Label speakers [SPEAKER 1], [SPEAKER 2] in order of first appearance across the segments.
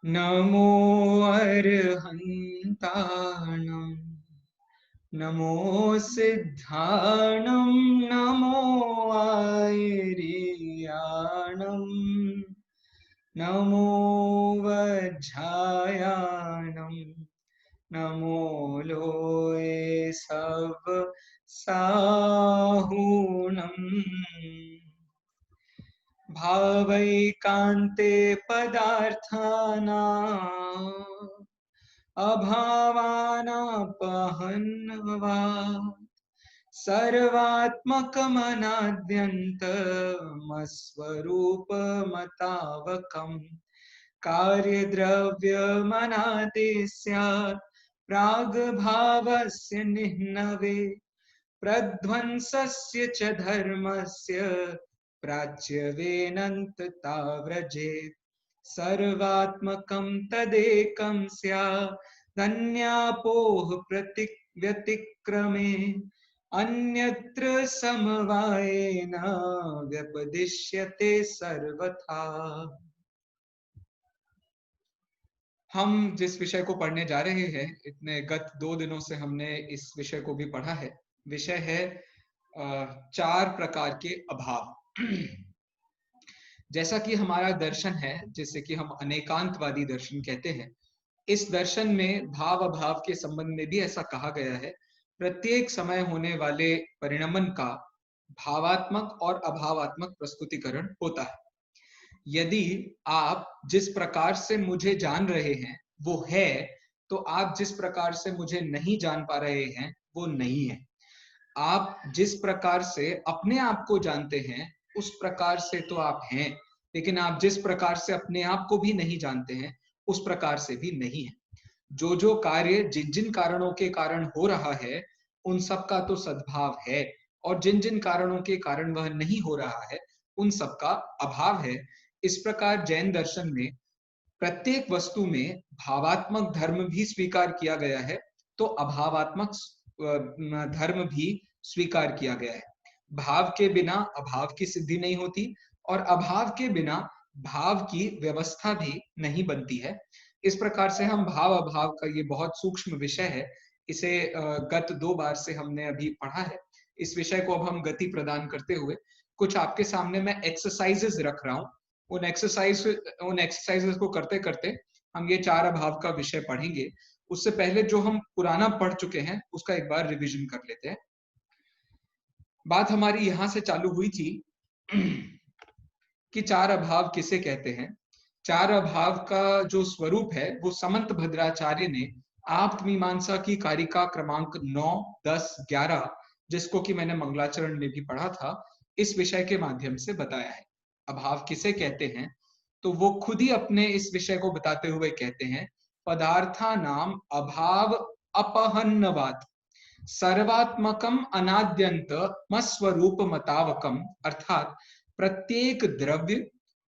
[SPEAKER 1] नमो अर्हन्ताणं नमो सिद्धाणं नमो आयर्याणं नमो वज्झायाणं नमो लोये सब साहुणम् भावैकान्ते पदार्थानां अभावानापहन्नवात् सर्वात्मकमनाद्यन्तमस्वरूपमतावकम् कार्यद्रव्यमनादि स्यात् प्राग्भावस्य निह्नवे प्रध्वंसस्य च धर्मस्य प्राच्यवेनन्तताव्रजेत् सर्वात्मकं तदेकं स्यादन्यापोह व्यतिक्रमे अन्यत्र समवायेन व्यपदिश्यते सर्वथा। हम जिस विषय को पढ़ने जा रहे हैं, इतने गत 2 दिनों से हमने इस विषय को भी पढ़ा है। विषय है 4 प्रकार के अभाव। जैसा कि हमारा दर्शन है, जिसे कि हम अनेकांतवादी दर्शन कहते हैं, इस दर्शन में भाव अभाव के संबंध में भी ऐसा कहा गया है। प्रत्येक समय होने वाले परिणमन का भावात्मक और अभावात्मक प्रस्तुतिकरण होता है। यदि आप जिस प्रकार से मुझे जान रहे हैं वो है, तो आप जिस प्रकार से मुझे नहीं जान पा रहे हैं वो नहीं है। आप जिस प्रकार से अपने आप को जानते हैं उस प्रकार से तो आप हैं, लेकिन आप जिस प्रकार से अपने आप को भी नहीं जानते हैं उस प्रकार से भी नहीं है। जो जो कार्य जिन जिन कारणों के कारण हो रहा है उन सब का तो सद्भाव है, और जिन जिन कारणों के कारण वह नहीं हो रहा है उन सब का अभाव है। इस प्रकार जैन दर्शन में प्रत्येक वस्तु में भावात्मक धर्म भी स्वीकार किया गया है, तो अभावात्मक धर्म भी स्वीकार किया गया है। भाव के बिना अभाव की सिद्धि नहीं होती, और अभाव के बिना भाव की व्यवस्था भी नहीं बनती है। इस प्रकार से हम भाव अभाव का, ये बहुत सूक्ष्म विषय है, इसे गत 2 बार से हमने अभी पढ़ा है। इस विषय को अब हम गति प्रदान करते हुए कुछ आपके सामने मैं एक्सरसाइजेस रख रहा हूँ। उन एक्सरसाइजेस को करते करते हम ये 4 अभाव का विषय पढ़ेंगे। उससे पहले जो हम पुराना पढ़ चुके हैं उसका एक बार रिवीजन कर लेते हैं। बात हमारी यहां से चालू हुई थी कि 4 अभाव किसे कहते हैं। 4 अभाव का जो स्वरूप है वो समंत भद्राचार्य ने आप्त मीमांसा की कारिका क्रमांक 9, 10, 11, जिसको कि मैंने मंगलाचरण में भी पढ़ा था, इस विषय के माध्यम से बताया है। अभाव किसे कहते हैं, तो वो खुद ही अपने इस विषय को बताते हुए कहते हैं, पदार्था नाम अभाव अपहन्नवात सर्वात्मकम अनाद्यंत मस्वरूप मतावकम, अर्थात प्रत्येक द्रव्य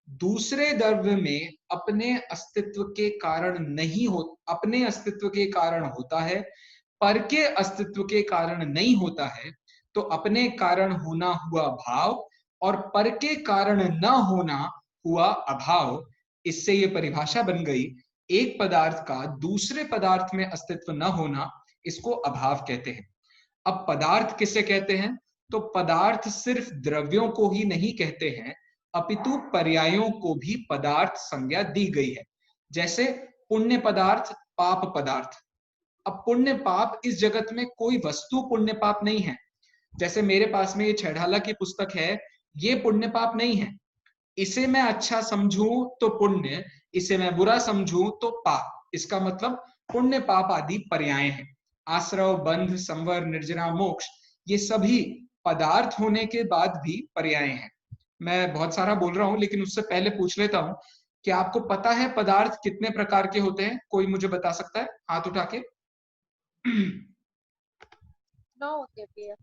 [SPEAKER 1] दूसरे द्रव्य में अपने अस्तित्व के कारण नहीं हो, अपने अस्तित्व के कारण होता है, पर के अस्तित्व के कारण नहीं होता है। तो अपने कारण होना हुआ भाव और पर के कारण न होना हुआ अभाव। इससे ये परिभाषा बन गई, एक पदार्थ का दूसरे पदार्थ में अस्तित्व न होना, इसको अभाव कहते हैं। अब पदार्थ किसे कहते हैं, तो पदार्थ सिर्फ द्रव्यों को ही नहीं कहते हैं, अपितु पर्यायों को भी पदार्थ संज्ञा दी गई है। जैसे पुण्य पदार्थ, पाप पदार्थ। अब पुण्य पाप, इस जगत में कोई वस्तु पुण्य पाप नहीं है। जैसे मेरे पास में ये छेड़ाला की पुस्तक है, ये पुण्य पाप नहीं है। इसे मैं अच्छा समझूं तो पुण्य, इसे मैं बुरा समझूं तो पाप। इसका मतलब पुण्य पाप आदि पर्याय हैं। आश्रव, बंध, संवर, निर्जरा, मोक्ष, ये सभी पदार्थ होने के बाद भी पर्याय हैं। मैं बहुत सारा बोल रहा हूं, लेकिन उससे पहले पूछ लेता हूं कि आपको पता है पदार्थ कितने प्रकार के होते हैं? कोई मुझे बता सकता है हाथ उठा के?
[SPEAKER 2] 9 होते हैं।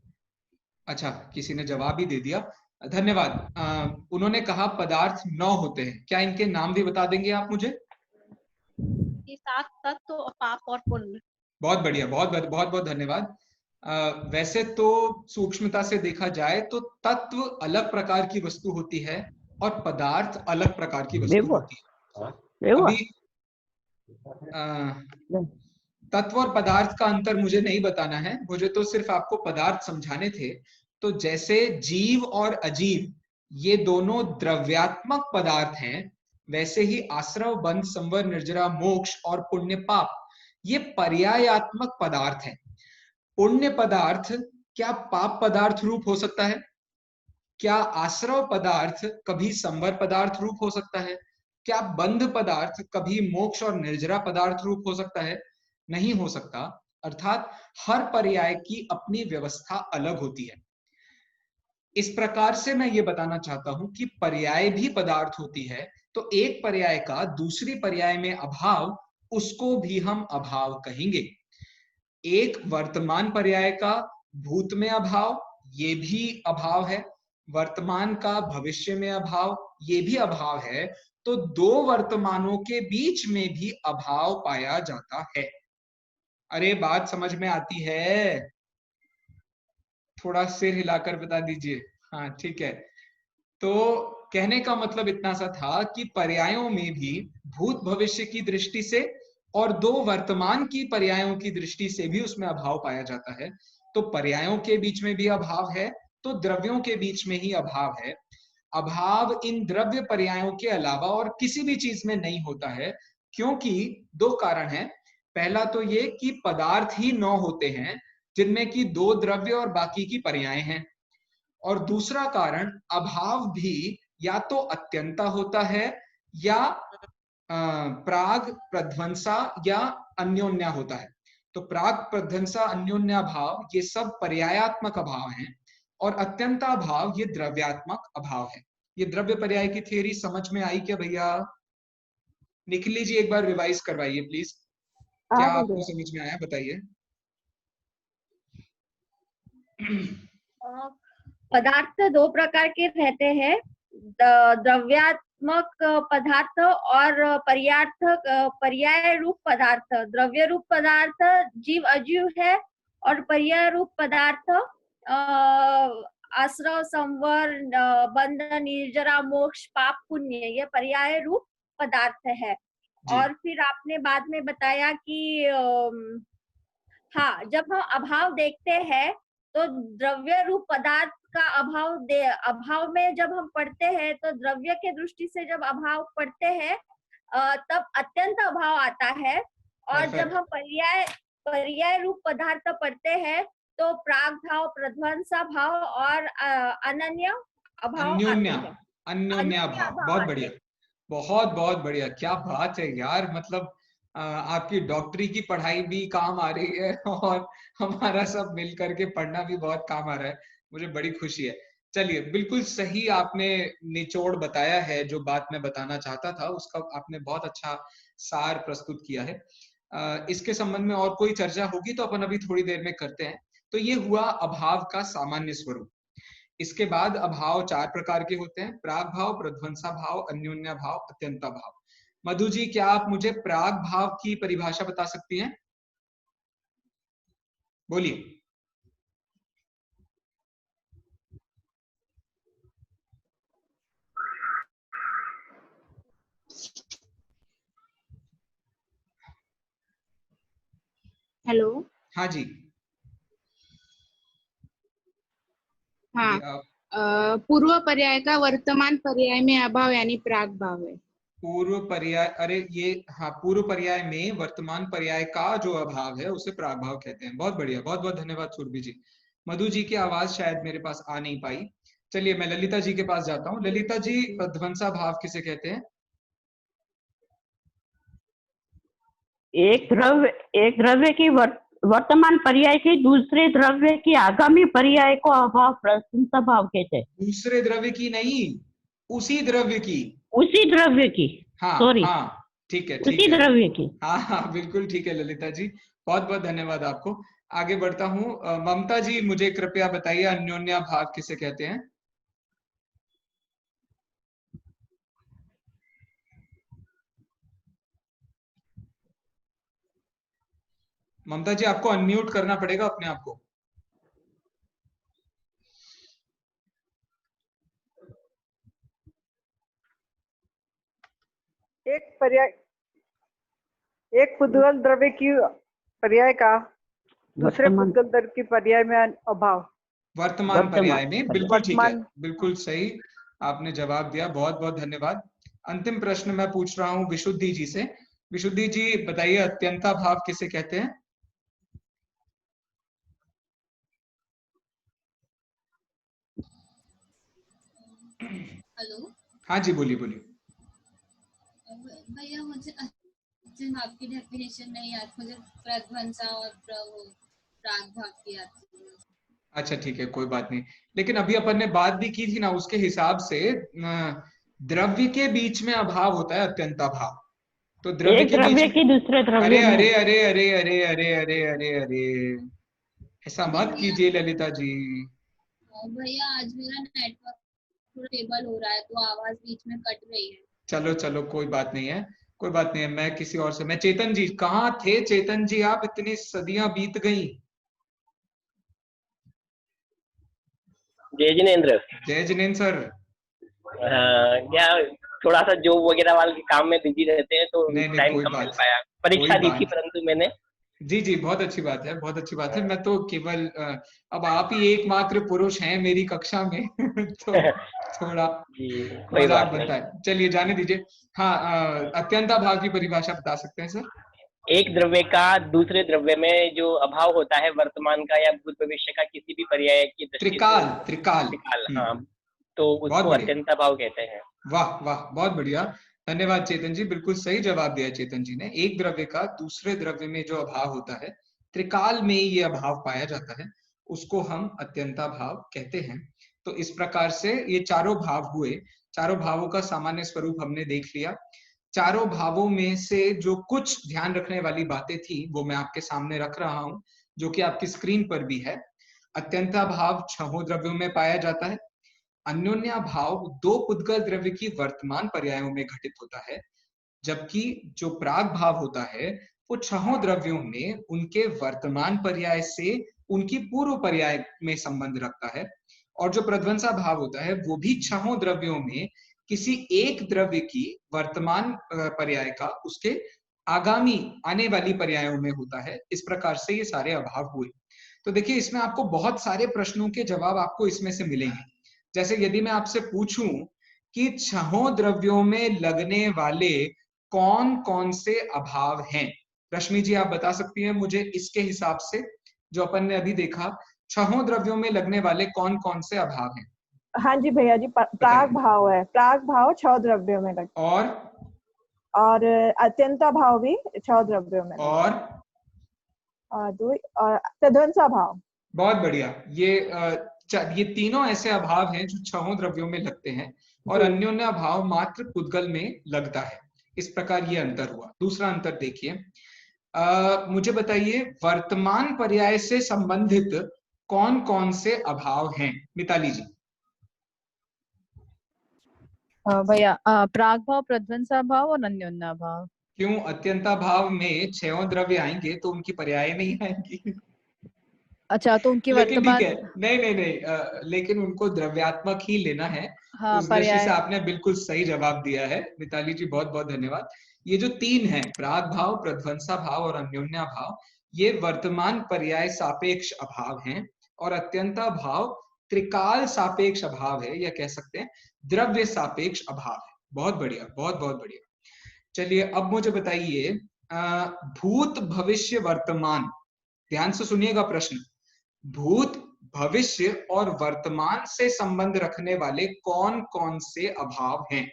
[SPEAKER 1] अच्छा, किसी ने जवाब ही दे दिया, धन्यवाद। उन्होंने कहा पदार्थ 9 होते हैं। क्या इनके नाम भी बता देंगे आप मुझे?
[SPEAKER 2] ये 7 तत्व, पाप और पुण्य।
[SPEAKER 1] बहुत बढ़िया, बहुत बहुत बहुत बहुत धन्यवाद। वैसे तो सूक्ष्मता से देखा जाए तो तत्व अलग प्रकार की वस्तु होती है और पदार्थ अलग प्रकार की वस्तु होती है। अभी तत्व और पदार्थ का अंतर मुझे नहीं बताना है, मुझे तो सिर्फ आपको पदार्थ समझाने थे। तो जैसे जीव और अजीव ये दोनों द्रव्यात्मक पदार्थ हैं, वैसे ही आश्रव, बंध, संवर, निर्जरा, मोक्ष और पुण्य पाप ये पर्यायात्मक पदार्थ हैं। पुण्य पदार्थ क्या पाप पदार्थ रूप हो सकता है? क्या आश्रव पदार्थ कभी संवर पदार्थ रूप हो सकता है? क्या बंध पदार्थ कभी मोक्ष और निर्जरा पदार्थ रूप हो सकता है? नहीं हो सकता। अर्थात हर पर्याय की अपनी व्यवस्था अलग होती है। इस प्रकार से मैं ये बताना चाहता हूं कि पर्याय भी पदार्थ होती है, तो एक पर्याय का दूसरी पर्याय में अभाव, उसको भी हम अभाव कहेंगे। एक वर्तमान पर्याय का भूत में अभाव, ये भी अभाव है। वर्तमान का भविष्य में अभाव, ये भी अभाव है। तो दो वर्तमानों के बीच में भी अभाव पाया जाता है। अरे बात समझ में आती है? थोड़ा सिर हिलाकर बता दीजिए। हाँ ठीक है। तो कहने का मतलब इतना सा था कि पर्यायों में भी भूत भविष्य की दृष्टि से और दो वर्तमान की पर्यायों की दृष्टि से भी उसमें अभाव पाया जाता है। तो पर्यायों के बीच में भी अभाव है, तो द्रव्यों के बीच में ही अभाव है। अभाव इन द्रव्य पर्यायों के अलावा और किसी भी चीज में नहीं होता है, क्योंकि दो कारण हैं। पहला तो ये कि पदार्थ ही 9 होते हैं, जिनमें कि दो द्रव्य और बाकी की पर्याय हैं। और दूसरा कारण, अभाव भी या तो अत्यंता होता है या प्राग, प्रध्वंसा या अन्योन्या होता है। तो प्राग, प्रध्वंसा, अन्योन्या भाव ये सब पर्यायात्मक अभाव हैं, और अत्यंता भाव ये द्रव्यात्मक अभाव है। ये द्रव्य पर्याय की थ्योरी समझ में आई क्या भैया? निखिल जी एक बार रिवाइज करवाइए प्लीज। क्या आपको समझ में आया बताइए।
[SPEAKER 2] पदार्थ दो प्रकार के रहते हैं, द्रव्यात्मक पदार्थ और पर्याय रूप पदार्थ। द्रव्य रूप पदार्थ जीव अजीव है, और पर्याय रूप पदार्थ आश्रव, संवर, बंध, निर्जरा, मोक्ष, पाप, पुण्य, ये पर्याय रूप पदार्थ है। और फिर आपने बाद में बताया कि हाँ, जब हम अभाव देखते हैं तो द्रव्य रूप पदार्थ का अभाव में जब हम पढ़ते हैं, तो द्रव्य के दृष्टि से जब अभाव पढ़ते हैं तब अत्यंत अभाव आता है। और जब हम पर्याय रूप पदार्थ पढ़ते हैं तो प्राग भाव, प्रध्वंसा भाव और अनन्य अभाव आते हैं।
[SPEAKER 1] अन्योन्या भाव, बहुत बढ़िया, बहुत बहुत बढ़िया। क्या बात है यार, मतलब आपकी डॉक्टरी की पढ़ाई भी काम आ रही है और हमारा सब मिल करके पढ़ना भी बहुत काम आ रहा है। मुझे बड़ी खुशी है। चलिए, बिल्कुल सही आपने निचोड़ बताया है। जो बात मैं बताना चाहता था उसका आपने बहुत अच्छा सार प्रस्तुत किया है। इसके संबंध में और कोई चर्चा होगी तो अपन अभी थोड़ी देर में करते हैं। तो ये हुआ अभाव का सामान्य स्वरूप। इसके बाद अभाव चार प्रकार के होते हैं: प्राग भाव, प्रध्वंसा भाव, अन्योन्या भाव, अत्यंता भाव। मधु जी, क्या आप मुझे प्राग भाव की परिभाषा बता सकती हैं? बोलिए।
[SPEAKER 3] हेलो।
[SPEAKER 1] हाँ जी।
[SPEAKER 3] हाँ,
[SPEAKER 1] आप
[SPEAKER 3] पूर्व पर्याय का वर्तमान पर्याय में अभाव यानी प्राग भाव है।
[SPEAKER 1] पूर्व पर्याय, अरे ये हाँ, पूर्व पर्याय में वर्तमान पर्याय का जो अभाव है उसे प्राग भाव कहते हैं। बहुत बढ़िया, बहुत बहुत धन्यवाद सुरभि जी। मधु जी की आवाज शायद मेरे पास आ नहीं पाई। चलिए मैं ललिता जी के पास जाता हूँ। ललिता जी, प्रध्वंसा भाव किसे कहते हैं?
[SPEAKER 4] एक द्रव्य की वर्तमान पर्याय के दूसरे द्रव्य की आगामी पर्याय को अभाव, प्रशंसा भाव कहते हैं।
[SPEAKER 1] दूसरे द्रव्य की नहीं, उसी द्रव्य की।
[SPEAKER 4] उसी द्रव्य की,
[SPEAKER 1] हाँ
[SPEAKER 4] सॉरी,
[SPEAKER 1] हाँ, ठीक है ठीक
[SPEAKER 4] उसी
[SPEAKER 1] है।
[SPEAKER 4] द्रव्य की।
[SPEAKER 1] हाँ हाँ, बिल्कुल ठीक है ललिता जी, बहुत बहुत धन्यवाद आपको। आगे बढ़ता हूँ। ममता जी, मुझे कृपया बताइए अन्योन्या भाव किसे कहते हैं? ममता जी, आपको अनम्यूट करना पड़ेगा अपने आप को।
[SPEAKER 5] एक पर्याय एक पुद्गल द्रव्य की पर्याय का दूसरे
[SPEAKER 4] वर्तमान
[SPEAKER 5] पुद्गल द्रव्य की पर्याय में अभाव।
[SPEAKER 1] वर्तमान पर्याय में, बिल्कुल ठीक है,
[SPEAKER 5] वर्तमान।
[SPEAKER 1] बिल्कुल सही आपने जवाब दिया, बहुत बहुत धन्यवाद। अंतिम प्रश्न मैं पूछ रहा हूँ विशुद्धि जी से। विशुद्धि जी बताइए, अत्यंता भाव किसे कहते हैं?
[SPEAKER 6] हेलो
[SPEAKER 1] हाँ जी, बोलिए बोलिए।
[SPEAKER 6] भैया, मुझे अच्छे भाव की डेफिनेशन नहीं आती, मुझे प्रध्वंसा और प्राग भाव की आती है।
[SPEAKER 1] अच्छा ठीक है, कोई बात नहीं। लेकिन अभी अपन ने बात भी की थी ना, उसके हिसाब से द्रव्य के बीच में अभाव होता है अत्यंता भाव। तो द्रव्य
[SPEAKER 4] एक
[SPEAKER 1] के बीच
[SPEAKER 4] द्रव्य
[SPEAKER 1] में,
[SPEAKER 4] की दूसरे द्रव्य
[SPEAKER 1] अरे
[SPEAKER 4] में।
[SPEAKER 1] अरे अरे अरे अरे अरे अरे अरे अरे, ऐसा
[SPEAKER 6] नहीं
[SPEAKER 1] मत
[SPEAKER 6] भैया,
[SPEAKER 1] कीजिए ललिता जी।
[SPEAKER 6] भैया आज मेरा नेटवर्क थोड़ा स्टेबल हो रहा है तो आवाज बीच में कट रही है।
[SPEAKER 1] चलो चलो, कोई बात नहीं है, कोई बात नहीं है। मैं किसी और से, मैं चेतन जी, कहाँ थे चेतन जी आप? इतनी सदियां बीत गई।
[SPEAKER 7] जय जिनेन्द्र।
[SPEAKER 1] जय जिनेन्द्र सर।
[SPEAKER 7] क्या थोड़ा सा जॉब वगैरह वाले काम में बिजी रहते हैं तो
[SPEAKER 1] नहीं नहीं,
[SPEAKER 7] टाइम
[SPEAKER 1] कोई
[SPEAKER 7] कम मिल
[SPEAKER 1] बात,
[SPEAKER 7] पाया।
[SPEAKER 1] कोई
[SPEAKER 7] परीक्षा दी थी
[SPEAKER 1] बात।
[SPEAKER 7] परंतु मैंने।
[SPEAKER 1] जी जी, बहुत अच्छी बात है, बहुत अच्छी बात है। मैं तो केवल अब आप ही एकमात्र पुरुष हैं मेरी कक्षा में तो थोड़ा
[SPEAKER 7] जी कोई
[SPEAKER 1] मजाक
[SPEAKER 7] बात नहीं।
[SPEAKER 1] बनता है, चलिए जाने दीजिए। हाँ, अत्यंता भाव की परिभाषा बता सकते हैं सर?
[SPEAKER 7] एक द्रव्य का दूसरे द्रव्य में जो अभाव होता है वर्तमान का या भूत भविष्य का किसी भी पर्याय की दृष्टि से।
[SPEAKER 1] त्रिकाल, त्रिकाल।
[SPEAKER 7] त्रिकाल, हाँ, तो
[SPEAKER 1] बहुत
[SPEAKER 7] उसको
[SPEAKER 1] बढ़िया,
[SPEAKER 7] अत्यंत अभाव कहते हैं।
[SPEAKER 1] वाह वाह, बहुत बढ़िया। धन्यवाद चेतन जी, बिल्कुल सही जवाब दिया चेतन जी ने। एक द्रव्य का दूसरे द्रव्य में जो अभाव होता है, त्रिकाल में ये अभाव पाया जाता है, उसको हम अत्यंता भाव कहते हैं। तो इस प्रकार से ये चारों भाव हुए। चारों भावों का सामान्य स्वरूप हमने देख लिया। चारों भावों में से जो कुछ ध्यान रखने वाली बातें थी वो मैं आपके सामने रख रहा हूं, जो कि आपकी स्क्रीन पर भी है। अत्यंता भाव 6 द्रव्यों में पाया जाता है। अन्योन्या भाव 2 पुद्गल द्रव्य की वर्तमान पर्यायों में घटित होता है, जबकि जो प्राग भाव होता है वो 6 द्रव्यों में उनके वर्तमान पर्याय से उनकी पूर्व पर्याय में संबंध रखता है। और जो प्रध्वंसा भाव होता है वो भी 6 द्रव्यों में किसी एक द्रव्य की वर्तमान पर्याय का उसके आगामी आने वाली पर्यायों में होता है। इस प्रकार से ये सारे अभाव हुए। तो देखिए, इसमें आपको बहुत सारे प्रश्नों के जवाब आपको इसमें से मिलेंगे। जैसे यदि मैं आपसे पूछूं कि 6 द्रव्यों में लगने वाले कौन कौन से अभाव हैं, रश्मि जी आप बता सकती हैं मुझे इसके हिसाब से, जो अपन ने अभी देखा 6 द्रव्यों में लगने वाले कौन कौन से अभाव हैं?
[SPEAKER 5] हाँ जी भैया जी, प्राग भाव है, प्राग भाव 6 द्रव्यों में लगता है। और अत्यंता भाव भी 6 द्रव्यों में लगता है। और प्रध्वंसा भाव।
[SPEAKER 1] बहुत बढ़िया। ये तीनों ऐसे अभाव हैं जो 6 द्रव्यों में लगते हैं और अन्योन्या भाव मात्र पुद्गल में लगता है। इस प्रकार ये अंतर हुआ। दूसरा अंतर देखिए, मुझे बताइए वर्तमान पर्याय से संबंधित कौन कौन से अभाव हैं? मिताली जी।
[SPEAKER 8] भैया, प्राग भाव, प्रध्वंसा भाव और अन्योन्या भाव।
[SPEAKER 1] क्यों अत्यंता भाव में 6 द्रव्य आएंगे तो उनकी पर्याय नहीं आएंगी?
[SPEAKER 8] अच्छा, तो उनकी
[SPEAKER 1] लेकिन ठीक
[SPEAKER 8] वर्तमान,
[SPEAKER 1] है, नहीं नहीं नहीं, लेकिन उनको द्रव्यात्मक ही लेना है।
[SPEAKER 8] हाँ,
[SPEAKER 1] उस दृष्टि से
[SPEAKER 8] पर्याय।
[SPEAKER 1] आपने बिल्कुल सही जवाब दिया है मिताली जी, बहुत बहुत धन्यवाद। ये जो 3 हैं, प्राग भाव, प्रध्वंसा भाव और अन्योन्या भाव, ये वर्तमान पर्याय सापेक्ष अभाव हैं। और अत्यंता भाव त्रिकाल सापेक्ष अभाव है, या कह सकते हैं द्रव्य सापेक्ष अभाव है। बहुत बढ़िया, बहुत बहुत बढ़िया। चलिए अब मुझे बताइए, भूत भविष्य वर्तमान, ध्यान से सुनिएगा प्रश्न। भूत भविष्य और वर्तमान से संबंध रखने वाले कौन कौन से अभाव हैं?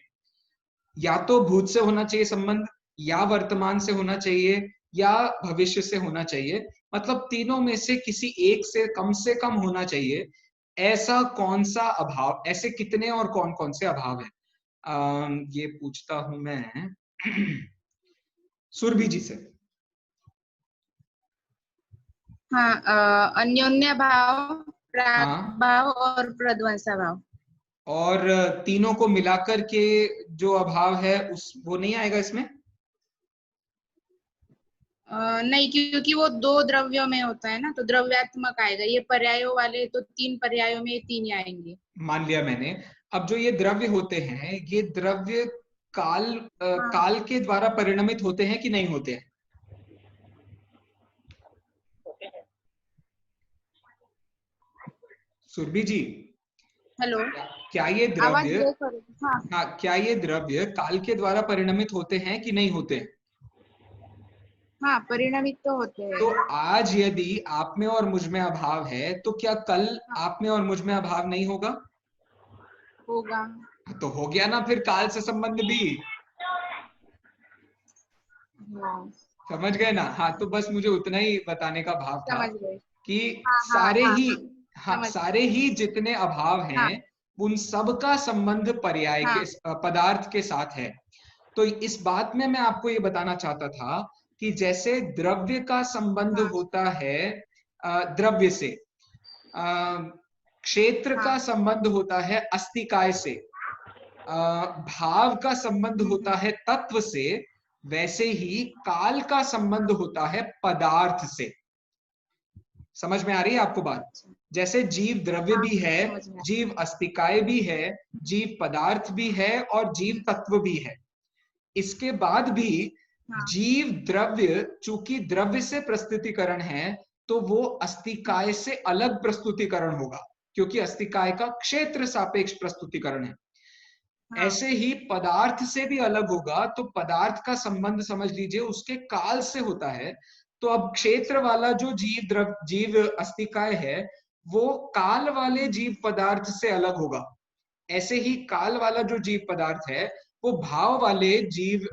[SPEAKER 1] या तो भूत से होना चाहिए संबंध, या वर्तमान से होना चाहिए, या भविष्य से होना चाहिए। मतलब तीनों में से किसी एक से कम होना चाहिए। ऐसा कौन सा अभाव, ऐसे कितने और कौन कौन से अभाव हैं? ये पूछता हूं मैं सुरभि जी से।
[SPEAKER 3] हाँ, अन्योन्या भाव, प्राग
[SPEAKER 1] हाँ,
[SPEAKER 3] भाव और प्रध्वंसा भाव।
[SPEAKER 1] और तीनों को मिलाकर के जो अभाव है वो नहीं आएगा इसमें?
[SPEAKER 3] नहीं, क्योंकि वो 2 द्रव्यों में होता है ना, तो द्रव्यात्मक आएगा। ये पर्यायों वाले तो 3 पर्यायों में 3 ही आएंगे।
[SPEAKER 1] मान लिया मैंने। अब जो ये द्रव्य होते हैं, ये द्रव्य काल के द्वारा परिणमित होते हैं कि नहीं होते हैं? सुरभि जी,
[SPEAKER 3] हेलो,
[SPEAKER 1] क्या ये
[SPEAKER 3] आवाज
[SPEAKER 1] द्रव्य,
[SPEAKER 3] ब्रेक हो रही है। हाँ,
[SPEAKER 1] हाँ, क्या ये द्रव्य काल के द्वारा परिणमित होते हैं कि नहीं होते हैं?
[SPEAKER 3] हाँ, परिणमित तो होते हैं।
[SPEAKER 1] तो आज यदि आप में और मुझ में अभाव है, तो क्या कल आप में और मुझ में अभाव नहीं होगा?
[SPEAKER 3] होगा।
[SPEAKER 1] तो हो गया ना फिर काल से संबंध भी।
[SPEAKER 3] हाँ,
[SPEAKER 1] समझ गए ना? हाँ, तो बस मुझे उतना ही बताने का भाव था
[SPEAKER 3] समझ गए।
[SPEAKER 1] कि
[SPEAKER 3] हाँ, हाँ,
[SPEAKER 1] सारे
[SPEAKER 3] हाँ,
[SPEAKER 1] ही,
[SPEAKER 3] हाँ,
[SPEAKER 1] हाँ,
[SPEAKER 3] समझ
[SPEAKER 1] सारे ही जितने अभाव
[SPEAKER 3] हाँ,
[SPEAKER 1] हैं उन सब का संबंध पर्याय
[SPEAKER 3] हाँ,
[SPEAKER 1] के, पदार्थ के साथ है। तो इस बात में मैं आपको ये बताना चाहता था कि जैसे द्रव्य का संबंध
[SPEAKER 3] हाँ,
[SPEAKER 1] होता है द्रव्य से, क्षेत्र का
[SPEAKER 3] हाँ,
[SPEAKER 1] संबंध होता है अस्तिकाय से, भाव का संबंध होता है तत्व से, वैसे ही काल का संबंध होता है पदार्थ से। समझ में आ रही है आपको बात? जैसे जीव द्रव्य भी है,
[SPEAKER 3] समझ में।
[SPEAKER 1] जीव अस्तिकाय भी है, जीव पदार्थ भी है और जीव तत्व भी है। इसके बाद भी
[SPEAKER 3] हाँ,
[SPEAKER 1] जीव द्रव्य चूंकि द्रव्य से प्रस्तुतिकरण है, तो वो अस्तिकाय से अलग प्रस्तुतिकरण होगा, क्योंकि अस्तिकाय का क्षेत्र सापेक्ष प्रस्तुतिकरण है।
[SPEAKER 3] हाँ,
[SPEAKER 1] ऐसे ही पदार्थ से भी अलग होगा, तो पदार्थ का संबंध समझ लीजिए उसके काल से होता है। तो अब क्षेत्र वाला जो जीव अस्तिकाय है, वो काल वाले जीव पदार्थ से अलग होगा। ऐसे ही काल वाला जो जीव पदार्थ है वो भाव वाले जीव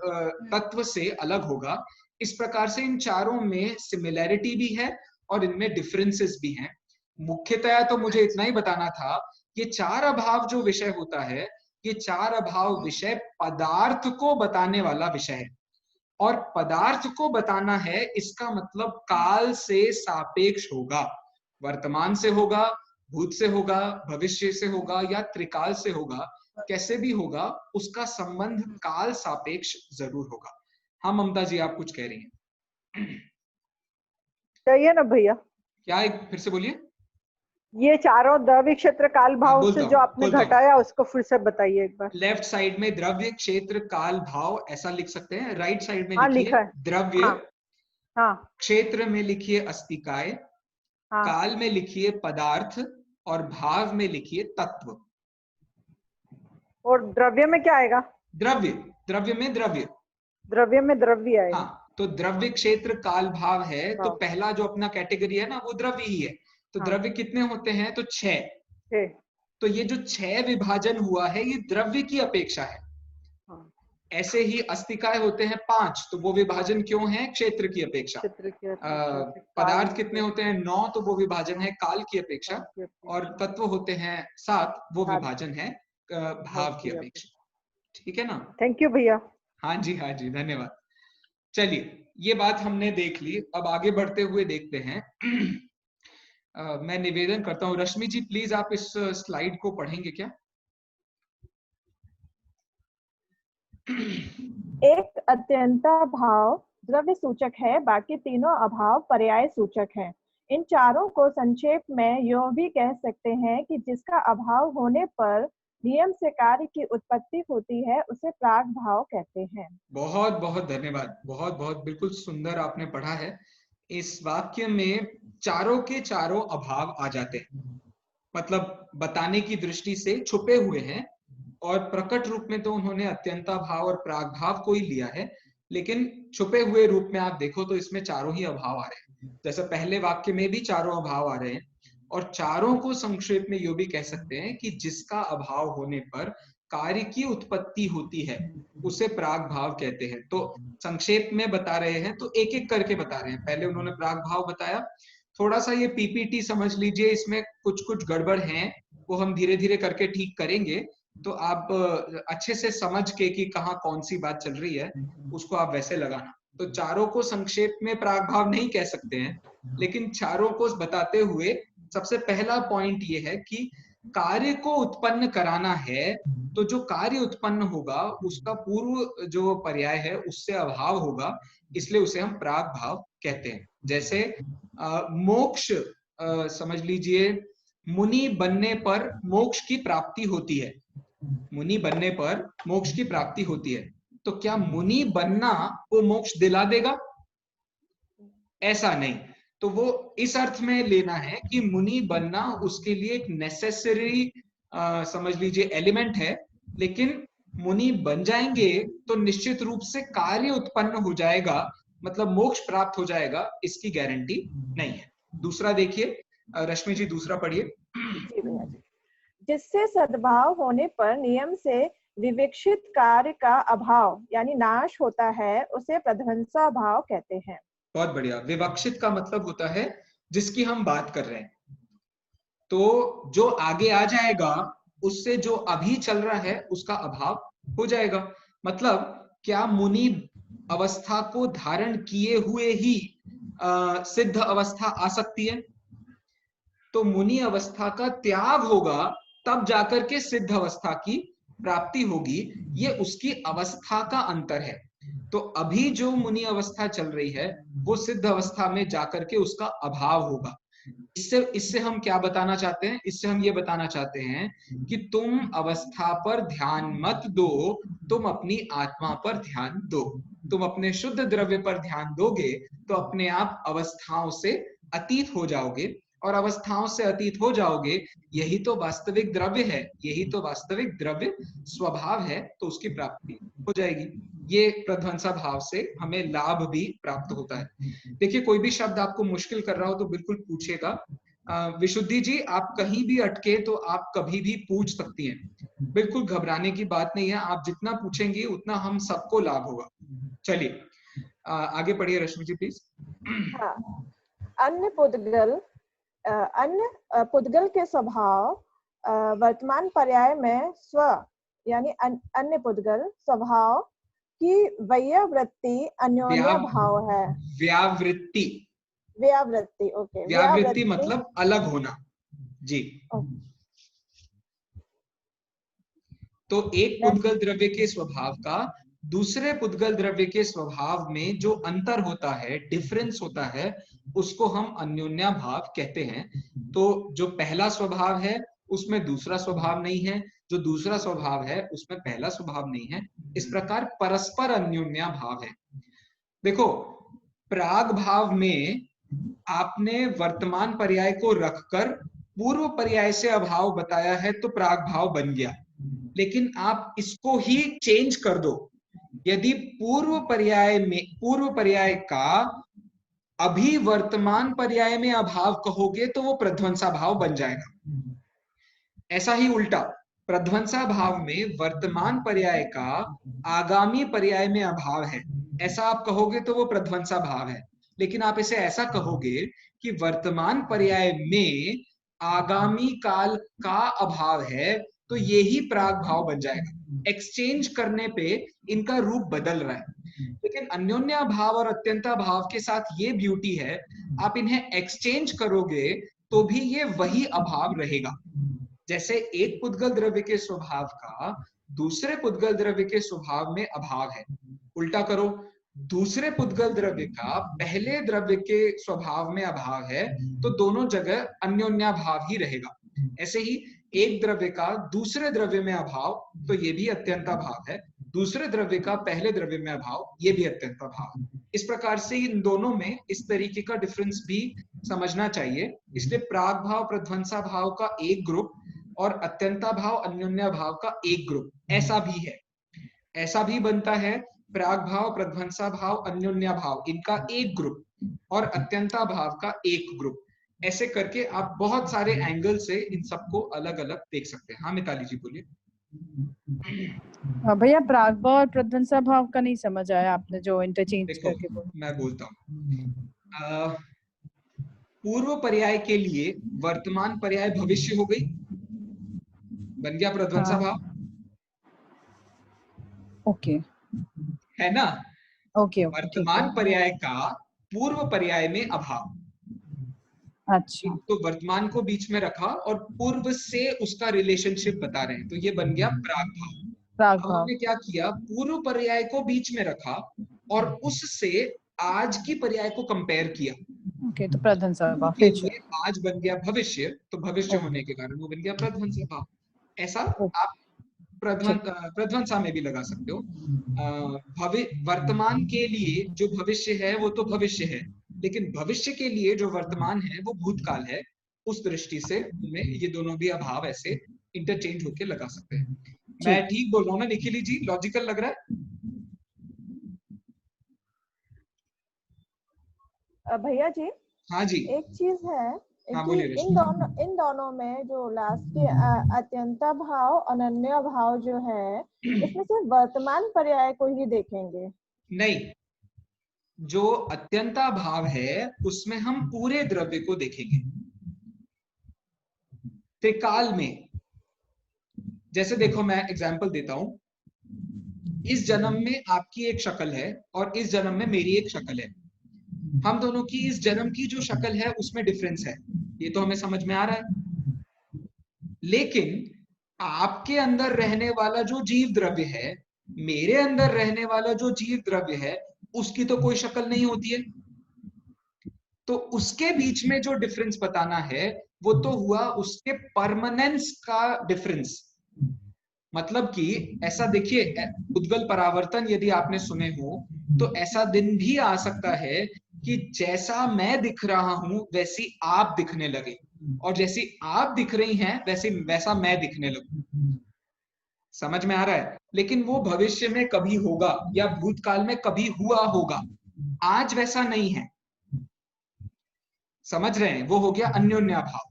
[SPEAKER 1] तत्व से अलग होगा। इस प्रकार से इन चारों में सिमिलैरिटी भी है और इनमें डिफरेंसेस भी हैं। मुख्यतया तो मुझे इतना ही बताना था, ये चार अभाव जो विषय होता है, ये चार अभाव विषय पदार्थ को बताने वाला विषय है। और पदार्थ को बताना है, इसका मतलब काल से सापेक्ष होगा, वर्तमान से होगा, भूत से होगा, भविष्य से होगा या त्रिकाल से होगा, कैसे भी होगा, उसका संबंध काल सापेक्ष जरूर होगा। हाँ ममता जी, आप कुछ कह रही हैं?
[SPEAKER 5] चाहिए ना भैया?
[SPEAKER 1] क्या, एक फिर से बोलिए।
[SPEAKER 5] ये चारों द्रव्य क्षेत्र काल भाव से जो आपने घटाया उसको फिर से बताइए एक बार।
[SPEAKER 1] लेफ्ट साइड में द्रव्य क्षेत्र काल भाव ऐसा लिख सकते हैं, राइट साइड में
[SPEAKER 5] हाँ,
[SPEAKER 1] लिखिए
[SPEAKER 5] लिखा है।
[SPEAKER 1] द्रव्य,
[SPEAKER 5] हाँ,
[SPEAKER 1] क्षेत्र में लिखिए अस्तिकाय,
[SPEAKER 5] हाँ,
[SPEAKER 1] काल में लिखिए पदार्थ और भाव में लिखिए तत्व।
[SPEAKER 5] और द्रव्य में क्या आएगा?
[SPEAKER 1] द्रव्य, द्रव्य में द्रव्य,
[SPEAKER 5] द्रव्य में द्रव्य आएगा।
[SPEAKER 1] हाँ, तो द्रव्य क्षेत्र काल भाव है, तो पहला जो अपना कैटेगरी है ना वो द्रव्य ही है। तो द्रव्य कितने होते हैं? तो 6। तो ये जो 6 विभाजन हुआ है ये द्रव्य की अपेक्षा है। ऐसे ही अस्तिकाय होते हैं 5, तो वो विभाजन क्यों है? क्षेत्र की अपेक्षा। पदार्थ कितने होते हैं? 9, तो वो विभाजन है काल की अपेक्षा। और तत्व होते हैं 7, वो विभाजन है भाव की अपेक्षा। ठीक है ना?
[SPEAKER 5] थैंक यू भैया।
[SPEAKER 1] हाँ जी, हाँ जी, धन्यवाद। चलिए, ये बात हमने देख ली, अब आगे बढ़ते हुए देखते हैं। मैं निवेदन करता हूँ, रश्मि जी प्लीज आप इस स्लाइड को पढ़ेंगे क्या?
[SPEAKER 5] एक अत्यंता भाव द्रव्य सूचक है, बाकी तीनों अभाव पर्याय सूचक हैं। इन चारों को संक्षेप में यह भी कह सकते हैं कि जिसका अभाव होने पर नियम से कार्य की उत्पत्ति होती है, उसे प्राग भाव कहते हैं। बहुत
[SPEAKER 1] बहुत धन्यवाद, बहुत बहुत बिल्कुल सुंदर आपने पढ़ा है। इस वाक्य में चारों के चारों अभाव आ जाते हैं, मतलब बताने की दृष्टि से छुपे हुए हैं, और प्रकट रूप में तो उन्होंने अत्यंता भाव और प्राग भाव को ही लिया है, लेकिन छुपे हुए रूप में आप देखो तो इसमें चारों ही अभाव आ रहे हैं। जैसे पहले वाक्य में भी चारों अभाव आ रहे हैं, और चारों को संक्षेप में यो भी कह सकते हैं कि जिसका अभाव होने पर कार्य की उत्पत्ति होती है उसे प्राग भाव कहते हैं। तो संक्षेप में बता रहे हैं तो एक एक करके बता रहे हैं। पहले उन्होंने प्राग भाव बताया, थोड़ा सा ये पीपीटी समझ लीजिए, इसमें कुछ कुछ गड़बड़ हैं, वो हम धीरे धीरे करके ठीक करेंगे। तो आप अच्छे से समझ के कि कहाँ कौन सी बात चल रही है उसको आप वैसे लगाना। तो चारों को संक्षेप में प्राग भाव नहीं कह सकते हैं, लेकिन चारों को बताते हुए सबसे पहला पॉइंट ये है कि कार्य को उत्पन्न कराना है, तो जो कार्य उत्पन्न होगा उसका पूर्व जो पर्याय है उससे अभाव होगा, इसलिए उसे हम प्राग भाव कहते हैं। जैसे मोक्ष, समझ लीजिए मुनि बनने पर मोक्ष की प्राप्ति होती है, मुनि बनने पर मोक्ष की प्राप्ति होती है। तो क्या मुनि बनना वो मोक्ष दिला देगा? ऐसा नहीं। तो वो इस अर्थ में लेना है कि मुनि बनना उसके लिए एक नेसेसरी समझ लीजिए एलिमेंट है, लेकिन मुनि बन जाएंगे तो निश्चित रूप से कार्य उत्पन्न हो जाएगा, मतलब मोक्ष प्राप्त हो जाएगा, इसकी गारंटी नहीं है। दूसरा देखिए रश्मि जी, दूसरा पढ़िए।
[SPEAKER 5] जिससे सद्भाव होने पर नियम से विवक्षित कार्य का अभाव यानी नाश होता है, उसे प्रध्वंसा भाव कहते हैं।
[SPEAKER 1] बहुत बढ़िया। विवक्षित का मतलब होता है जिसकी हम बात कर रहे हैं, तो जो आगे आ जाएगा उससे जो अभी चल रहा है उसका अभाव हो जाएगा। मतलब क्या मुनि अवस्था को धारण किए हुए ही सिद्ध अवस्था आ सकती है? तो मुनि अवस्था का त्याग होगा तब जाकर के सिद्ध अवस्था की प्राप्ति होगी। ये उसकी अवस्था का अंतर है। तो अभी जो मुनि अवस्था चल रही है वो सिद्ध अवस्था में जाकर के उसका अभाव होगा। इससे हम क्या बताना चाहते हैं? इससे हम ये बताना चाहते हैं कि तुम अवस्था पर ध्यान मत दो, तुम अपनी आत्मा पर ध्यान दो। तुम अपने शुद्ध द्रव्य पर ध्यान दोगे तो अपने आप अवस्थाओं से अतीत हो जाओगे, और अवस्थाओं से अतीत हो जाओगे, यही तो वास्तविक द्रव्य है, यही तो वास्तविक द्रव्य स्वभाव है, तो उसकी प्राप्ति हो जाएगी। ये प्रध्वंसा भाव से हमें लाभ भी प्राप्त होता है। देखिए कोई भी शब्द आपको मुश्किल कर रहा हो तो बिल्कुल पूछेगा। विशुद्धि जी, आप कहीं भी अटके तो आप कभी भी पूछ सकती हैं, बिल्कुल घबराने की बात नहीं है। आप जितना पूछेंगी उतना हम सबको लाभ होगा। चलिए आगे पढ़िए रश्मि जी प्लीज।
[SPEAKER 5] हाँ, अन्य पुद्गल के स्वभाव वर्तमान पर्याय में स्व यानी अन्य पुद्गल स्वभाव की व्यावृत्ति अन्योन्य भाव है।
[SPEAKER 1] व्यावृत्ति,
[SPEAKER 5] ओके,
[SPEAKER 1] व्यावृत्ति मतलब अलग होना जी। तो एक पुद्गल द्रव्य के स्वभाव का दूसरे पुद्गल द्रव्य के स्वभाव में जो अंतर होता है, डिफरेंस होता है, उसको हम अन्योन्या भाव कहते हैं। तो जो पहला स्वभाव है उसमें दूसरा स्वभाव नहीं है, जो दूसरा स्वभाव है उसमें पहला स्वभाव नहीं है। इस प्रकार परस्पर अन्योन्या भाव है। देखो प्राग भाव में आपने वर्तमान पर्याय को रखकर पूर्व पर्याय से अभाव बताया है तो प्राग भाव बन गया। लेकिन आप इसको ही चेंज कर दो, यदि पूर्व पर्याय का अभी वर्तमान पर्याय में अभाव कहोगे तो वो प्रध्वंसा भाव बन जाएगा। ऐसा ही उल्टा, प्रध्वंसा भाव में वर्तमान पर्याय का आगामी पर्याय में अभाव है, ऐसा आप कहोगे तो वो प्रध्वंसा भाव है। लेकिन आप इसे ऐसा कहोगे कि वर्तमान पर्याय में आगामी काल का अभाव है, तो ये ही प्राग भाव बन जाएगा। एक्सचेंज करने पे इनका रूप बदल रहा है। लेकिन अन्योन्या भाव और अत्यंता भाव के साथ ये ब्यूटी है, आप इन्हें एक्सचेंज करोगे तो भी ये वही अभाव रहेगा। जैसे एक पुद्गल द्रव्य के स्वभाव का दूसरे पुद्गल द्रव्य के स्वभाव में अभाव है, उल्टा करो, दूसरे पुद्गल द्रव्य का पहले द्रव्य के स्वभाव में अभाव है, तो दोनों जगह अन्योन्या भाव ही रहेगा। ऐसे ही एक द्रव्य का दूसरे द्रव्य में अभाव, तो ये भी अत्यंता भाव है, दूसरे द्रव्य का पहले द्रव्य में अभाव, ये भी अत्यंता भाव। इस प्रकार से इन दोनों में इस तरीके का डिफरेंस भी समझना चाहिए। इसलिए प्राग भाव प्रध्वंसा भाव का एक ग्रुप और अत्यंता भाव अन्योन्या भाव का एक ग्रुप, ऐसा भी है। ऐसा भी बनता है प्राग भाव प्रध्वंसा भाव अन्योन्या भाव, इनका एक ग्रुप और अत्यंता भाव का एक ग्रुप। ऐसे करके आप बहुत सारे एंगल से इन सबको अलग अलग देख सकते हैं। हाँ मिताली जी बोलिए।
[SPEAKER 8] भैया प्राग भाव और प्रध्वंसा भाव का नहीं समझ आया, आपने जो इंटरचेंज करके बोला।
[SPEAKER 1] मैं बोलता हूँ, पूर्व पर्याय के लिए वर्तमान पर्याय भविष्य हो गई, बन गया प्रध्वंसा भाव।
[SPEAKER 8] ओके,
[SPEAKER 1] है ना?
[SPEAKER 8] ओके,
[SPEAKER 1] वर्तमान पर्याय का पूर्व पर्याय में अभाव।
[SPEAKER 8] अच्छा,
[SPEAKER 1] तो वर्तमान को बीच में रखा और पूर्व से उसका रिलेशनशिप बता रहे हैं, तो ये बन गया प्राग भाव। हमने क्या किया, पूर्व पर्याय को बीच में रखा और उससे आज की पर्याय को कंपेयर किया।
[SPEAKER 8] ओके, तो प्रध्वंसा भाव
[SPEAKER 1] आज बन गया भविष्य, तो भविष्य होने के कारण वो बन गया प्रध्वंसा भाव। ऐसा आप प्रध्वंसा में भी लगा सकते हो। वर्तमान के लिए जो भविष्य है वो तो भविष्य है, लेकिन भविष्य के लिए जो वर्तमान है वो भूतकाल है। उस दृष्टि से हमें ये दोनों भी अभाव ऐसे इंटरचेंज होके लगा सकते हैं। मैं ठीक बोल रहा हूँ ना निखिली जी? लॉजिकल लग रहा है?
[SPEAKER 5] भैया जी,
[SPEAKER 1] हाँ जी,
[SPEAKER 5] एक चीज है
[SPEAKER 1] हाँ,
[SPEAKER 5] कि इन दोनों में जो लास्ट के अत्यंता भाव अनन्य भाव जो है, इसमें सिर्फ वर्तमान पर्याय को ही देखेंगे?
[SPEAKER 1] नहीं, जो अत्यंता भाव है उसमें हम पूरे द्रव्य को देखेंगे। त्रिकाल में जैसे देखो, मैं एग्जांपल देता हूं, इस जन्म में आपकी एक शक्ल है और इस जन्म में मेरी एक शक्ल है। हम दोनों की इस जन्म की जो शक्ल है उसमें डिफरेंस है, ये तो हमें समझ में आ रहा है। लेकिन आपके अंदर रहने वाला जो जीव द्रव्य है, मेरे अंदर रहने वाला जो जीव द्रव्य है, उसकी तो कोई शक्ल नहीं होती है। तो उसके बीच में जो डिफरेंस बताना है वो तो हुआ उसके परमानेंस का डिफरेंस। मतलब कि ऐसा देखिए, उद्गल परावर्तन यदि आपने सुने हो तो ऐसा दिन भी आ सकता है कि जैसा मैं दिख रहा हूं वैसी आप दिखने लगे, और जैसी आप दिख रही हैं वैसा मैं दिखने लगूं। समझ में आ रहा है? लेकिन वो भविष्य में कभी होगा या भूतकाल में कभी हुआ होगा, आज वैसा नहीं है। समझ रहे हैं? वो हो गया अन्योन्या भाव।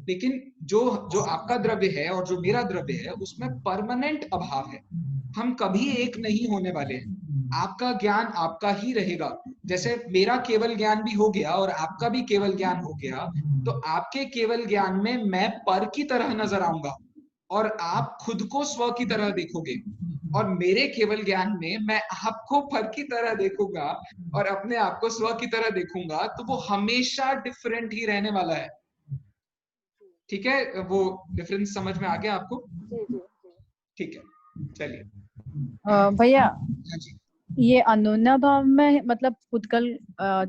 [SPEAKER 1] लेकिन जो आपका द्रव्य है और जो मेरा द्रव्य है उसमें परमानेंट अभाव है। हम कभी एक नहीं होने वाले हैं। आपका ज्ञान आपका ही रहेगा। जैसे मेरा केवल ज्ञान भी हो गया और आपका भी केवल ज्ञान हो गया, तो आपके केवल ज्ञान में मैं पर की तरह नजर आऊंगा और आप खुद को स्व की तरह देखोगे, और मेरे केवल ज्ञान में मैं आपको पर की तरह देखूंगा और अपने आप को स्व की तरह देखूंगा। तो वो हमेशा डिफरेंट ही रहने वाला है। ठीक है? वो डिफरेंस समझ में आ गया आपको? ठीक है, चलिए
[SPEAKER 8] भैया,
[SPEAKER 1] हाँ जी।
[SPEAKER 8] ये अन्योन्या भाव में मतलब पुद्गल,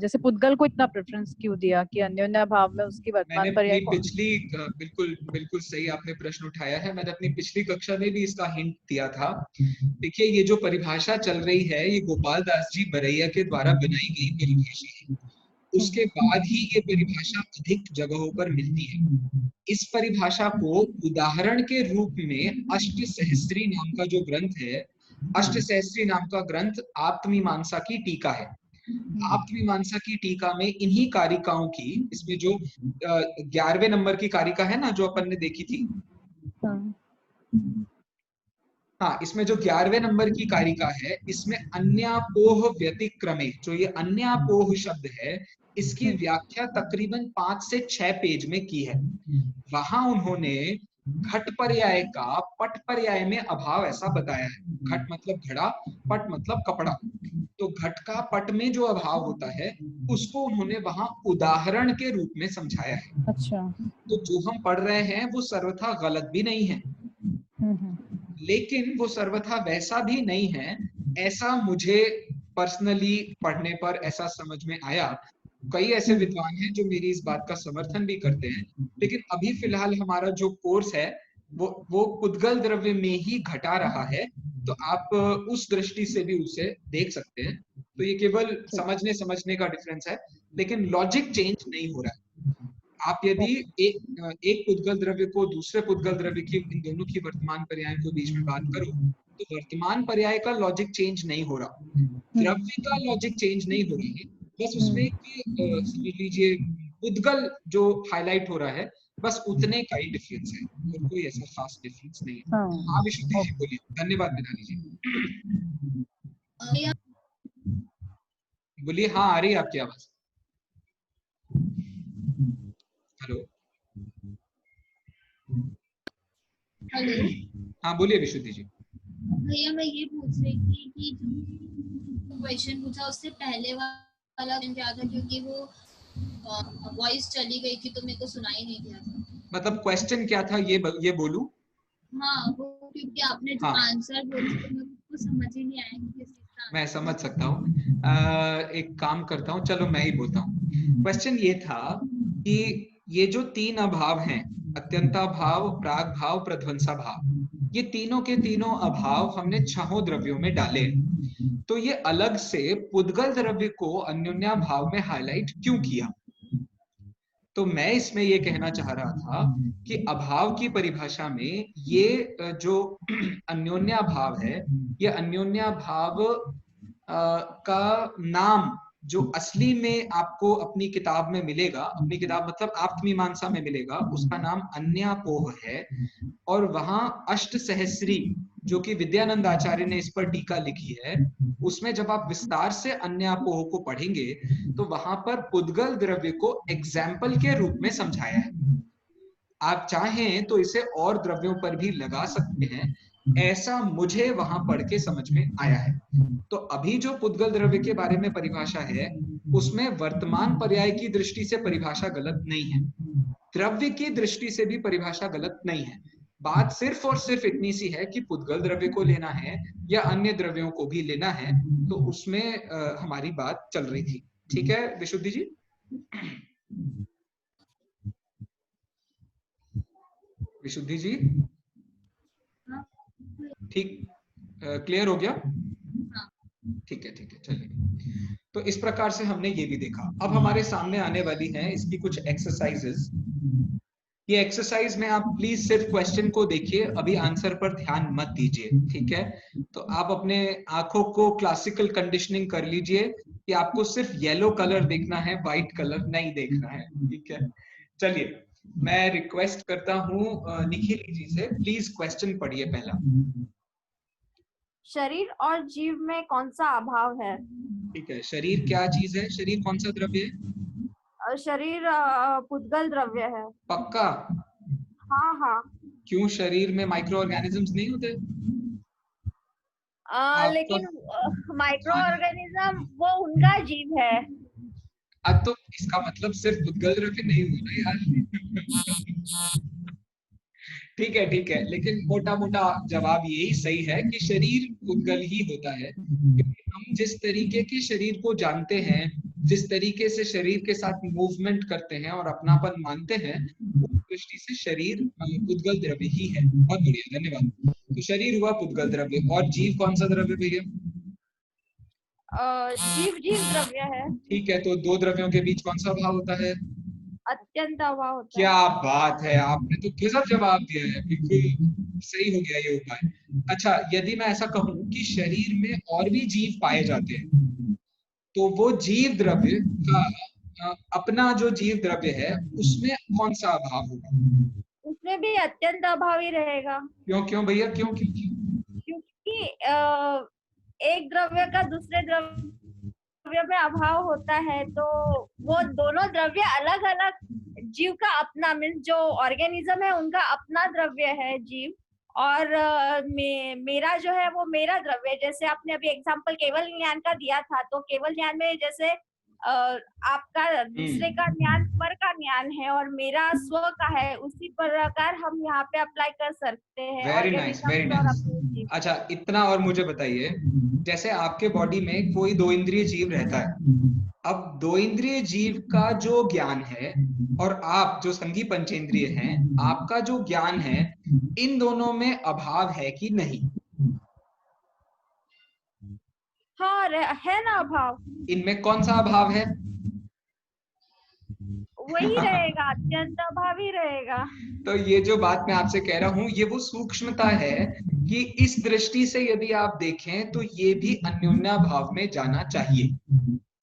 [SPEAKER 8] जैसे पुद्गल को इतना प्रेफरेंस क्यों दिया कि अन्योन्या भाव में उसकी वर्तमान पर्याय को?
[SPEAKER 1] बिल्कुल सही आपने प्रश्न उठाया है। मैंने अपनी पिछली कक्षा में भी इसका हिंट दिया था। देखिए, ये जो परिभाषा चल रही है ये गोपाल दास जी बरैया के द्वारा बनाई गई परिभाषा है। उसके बाद ही ये परिभाषा अधिक जगहों पर मिलती है। इस परिभाषा को उदाहरण के रूप में अष्टसहस्त्री नाम का जो ग्रंथ है, अष्टसहस्त्री नाम का ग्रंथ आप्तमीमांसा की टीका है। आप्तमीमांसा की टीका में इन्हीं कारिकाओं की, इसमें जो 11वें नंबर की कारिका है ना जो अपन ने देखी थी, हाँ, इसमें जो 11वें नंबर की कारिका है, इसमें अन्यापोह व्यतिक्रमे, जो ये अन्यापोह शब्द है, इसकी व्याख्या तकरीबन 5 से 6 पेज में की है। वहां उन्होंने घट पर्याय का पट पर्याय में अभाव ऐसा बताया है। घट मतलब घड़ा, पट मतलब कपड़ा। तो घट का पट में जो अभाव होता है उसको उन्होंने वहां उदाहरण के रूप में समझाया है।
[SPEAKER 8] अच्छा।
[SPEAKER 1] तो जो हम पढ़ रहे हैं वो सर्वथा गलत भी नहीं है, लेकिन वो सर्वथा वैसा भी नहीं है, ऐसा मुझे पर्सनली पढ़ने पर ऐसा समझ में आया। कई ऐसे विद्वान हैं जो मेरी इस बात का समर्थन भी करते हैं, लेकिन अभी फिलहाल हमारा जो कोर्स है वो पुद्गल द्रव्य में ही घटा रहा है, तो आप उस दृष्टि से भी उसे देख सकते हैं। तो ये केवल समझने का डिफरेंस है, लेकिन लॉजिक चेंज नहीं हो रहा है। आप यदि एक पुद्गल द्रव्य को दूसरे पुद्गल द्रव्य की, इन दोनों की वर्तमान पर्याय को बीच में बात करो तो वर्तमान पर्याय का लॉजिक चेंज नहीं हो रहा, द्रव्य का लॉजिक चेंज नहीं हो रहा है। बस उसमें समझ लीजिए पुद्गल जो हाईलाइट हो रहा है, बस उतने का ही डिफरेंस है, और कोई ऐसा खास डिफरेंस नहीं है। हाँ विशुद्धि जी बोलिए। धन्यवाद मिताली जी। बोलिए। हाँ, आ रही है आपकी आवाज। हेलो। हाँ बोलिए विशुद्धि जी।
[SPEAKER 6] भैया मैं ये पूछ रही थी कि क्वेश्चन पूछा उससे पहले वाला क्या था, क्योंकि वो वॉइस चली गई थी तो मेरे को सुनाई नहीं दिया था। मतलब
[SPEAKER 1] क्वेश्चन क्या था ये बोलूं?
[SPEAKER 6] हाँ, वो क्योंकि आपने जो आंसर बोला तो मेरे को समझ ही नहीं आया कि किस चीज का।
[SPEAKER 1] मैं समझ सकता हूँ। एक काम करता हूँ, चलो मैं ही बोलता हूँ। क्वेश्चन ये था कि ये जो 3 अभाव हैं, अत्यंता भाव, प्राग भाव, प्रध्वंसा भाव, ये तीनों के तीनों अभाव हमने 6 द्रव्यों में डाले। तो ये अलग से पुद्गल द्रव्य को अन्योन्या भाव में हाईलाइट क्यों किया? तो मैं इसमें ये कहना चाह रहा था कि अभाव की परिभाषा में ये जो अन्योन्या भाव है, ये अन्योन्या भाव का नाम जो असली में आपको अपनी किताब में मिलेगा, अपनी किताब मतलब आप्तमीमांसा में मिलेगा, उसका नाम अन्यापोह है। और वहां अष्ट सहस्री जो कि विद्यानंद आचार्य ने इस पर टीका लिखी है, उसमें जब आप विस्तार से अन्यापोह को पढ़ेंगे तो वहां पर पुद्गल द्रव्य को एग्जाम्पल के रूप में समझाया है। आप चाहें तो इसे और द्रव्यों पर भी लगा सकते हैं, ऐसा मुझे वहां पढ़ के समझ में आया है। तो अभी जो पुद्गल द्रव्य के बारे में परिभाषा है, उसमें वर्तमान पर्याय की दृष्टि से परिभाषा गलत नहीं है, द्रव्य की दृष्टि से भी परिभाषा गलत नहीं है। बात सिर्फ और सिर्फ इतनी सी है कि पुद्गल द्रव्य को लेना है या अन्य द्रव्यों को भी लेना है, तो उसमें हमारी बात चल रही थी। ठीक है विशुद्धि जी? विशुद्धि जी ठीक, क्लियर हो गया? ठीक है चलिए। तो इस प्रकार से हमने ये भी देखा। अब हमारे सामने आने वाली हैं इसकी कुछ एक्सरसाइजेस। ये एक्सरसाइज में आप प्लीज सिर्फ क्वेश्चन को देखिए, अभी आंसर पर ध्यान मत दीजिए, ठीक है? तो आप अपने आंखों को क्लासिकल कंडीशनिंग कर लीजिए कि आपको सिर्फ येलो कलर देखना है, व्हाइट कलर नहीं देखना है, ठीक है? चलिए मैं रिक्वेस्ट करता हूँ निखिल जी से, प्लीज क्वेश्चन पढ़िए पहला।
[SPEAKER 2] शरीर और जीव में कौन सा अभाव है?
[SPEAKER 1] ठीक है, शरीर क्या चीज है? शरीर कौन सा द्रव्य है?
[SPEAKER 2] शरीर पुद्गल द्रव्य है।
[SPEAKER 1] पक्का?
[SPEAKER 2] हाँ।
[SPEAKER 1] क्यों, शरीर में माइक्रो ऑर्गेनिजम्स नहीं होते?
[SPEAKER 2] लेकिन माइक्रो ऑर्गेनिज्म वो उनका जीव है।
[SPEAKER 1] अब तो इसका मतलब सिर्फ पुद्गल द्रव्य नहीं होना यार। ठीक है, लेकिन मोटा मोटा जवाब यही सही है कि शरीर पुद्गल ही होता है। हम जिस तरीके के शरीर को जानते हैं, जिस तरीके से शरीर के साथ मूवमेंट करते हैं और अपनापन मानते हैं, उस दृष्टि से शरीर पुद्गल द्रव्य ही है। बहुत बढ़िया, धन्यवाद। तो शरीर हुआ पुद्गल द्रव्य। और जीव कौन सा द्रव्य भैया?
[SPEAKER 2] जीव द्रव्य है।
[SPEAKER 1] ठीक है, तो दो द्रव्यों के बीच कौन सा भाव होता है?
[SPEAKER 2] अत्यंत अभाव होता है।
[SPEAKER 1] क्या बात है, आपने तो गजब जवाब दिया है, बिल्कुल सही हो गया ये उपाय। अच्छा, यदि मैं ऐसा कहूं कि शरीर में और भी जीव पाए जाते हैं, तो वो जीव द्रव्य का अपना जो जीव द्रव्य है उसमें कौन सा अभाव होगा?
[SPEAKER 2] उसमें भी अत्यंत अभाव ही रहेगा।
[SPEAKER 1] क्यों भैया, क्यों?
[SPEAKER 2] क्योंकि एक द्रव्य का दूसरे द्रव्य में अभाव होता है, तो वो दोनों द्रव्य अलग अलग जीव का अपना, मीन्स जो ऑर्गेनिज्म है उनका अपना द्रव्य है जीव, और मेरा जो है वो मेरा द्रव्य। जैसे आपने अभी एग्जांपल केवल ज्ञान का दिया था, तो केवल ज्ञान में जैसे आपका दूसरे का ज्ञान पर का ज्ञान है और मेरा स्व का है, उसी प्रकार हम यहाँ पे अप्लाई कर सकते हैं।
[SPEAKER 1] Very nice, very nice. अच्छा, इतना और मुझे बताइए, जैसे आपके बॉडी में कोई दो इंद्रिय जीव रहता है, अब दो इंद्रिय जीव का जो ज्ञान है और आप जो संघी पंचेंद्रिय हैं, आपका जो ज्ञान है, इन दोनों में अभाव है कि नहीं?
[SPEAKER 2] हाँ, है ना अभाव।
[SPEAKER 1] इनमें कौन सा अभाव है?
[SPEAKER 2] वही रहेगा, अत्यंत अभाव ही रहेगा।
[SPEAKER 1] तो ये जो बात मैं आपसे कह रहा हूँ, ये वो सूक्ष्मता है कि इस दृष्टि से यदि आप देखें तो ये भी अन्योन्या भाव में जाना चाहिए।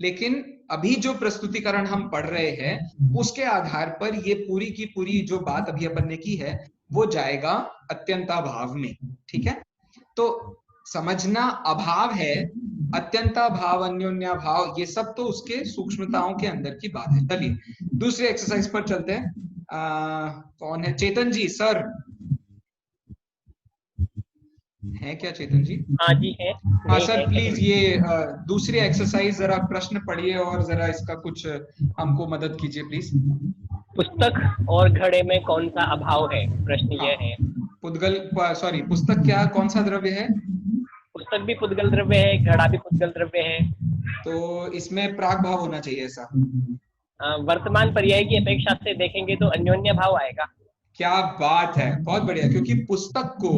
[SPEAKER 1] लेकिन अभी जो प्रस्तुतिकरण हम पढ़ रहे हैं उसके आधार पर ये पूरी की पूरी जो बात अभी अपन ने की है वो जाएगा अत्यंताभाव में। ठीक है, तो समझना अभाव है, अत्यंताभाव, अन्योन्याभाव, ये सब तो उसके सूक्ष्मताओं के अंदर की बात है। चलिए दूसरे एक्सरसाइज पर चलते हैं। कौन है? चेतन जी, सर है क्या? चेतन जी?
[SPEAKER 7] हाँ जी है।
[SPEAKER 1] हाँ सर, प्लीज ये दूसरी एक्सरसाइज जरा प्रश्न पढ़िए और जरा इसका कुछ हमको मदद कीजिए प्लीज।
[SPEAKER 7] पुस्तक और घड़े में कौन सा अभाव है? प्रश्न यह है।
[SPEAKER 1] पुस्तक क्या कौन सा द्रव्य है?
[SPEAKER 7] पुस्तक भी पुद्गल द्रव्य है, घड़ा भी पुद्गल द्रव्य है।
[SPEAKER 1] तो इसमें प्राग भाव होना चाहिए ऐसा।
[SPEAKER 7] वर्तमान पर्याय की अपेक्षा से देखेंगे तो अन्योन्य भाव आएगा।
[SPEAKER 1] क्या बात है, बहुत बढ़िया, क्योंकि पुस्तक को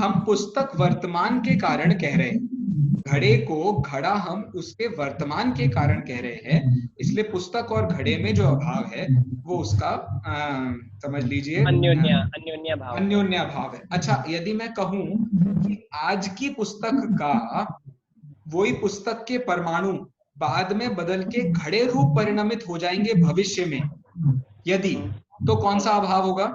[SPEAKER 1] हम पुस्तक वर्तमान के कारण कह रहे हैं। घड़े को घड़ा हम उसके वर्तमान के कारण कह रहे हैं, इसलिए पुस्तक और घड़े में जो अभाव है वो उसका समझ लीजिए अन्योन्या भाव है। अच्छा, यदि मैं कहूं कि आज की पुस्तक का वही पुस्तक के परमाणु बाद में बदल के घड़े रूप परिणमित हो जाएंगे भविष्य में, यदि, तो कौन सा अभाव होगा?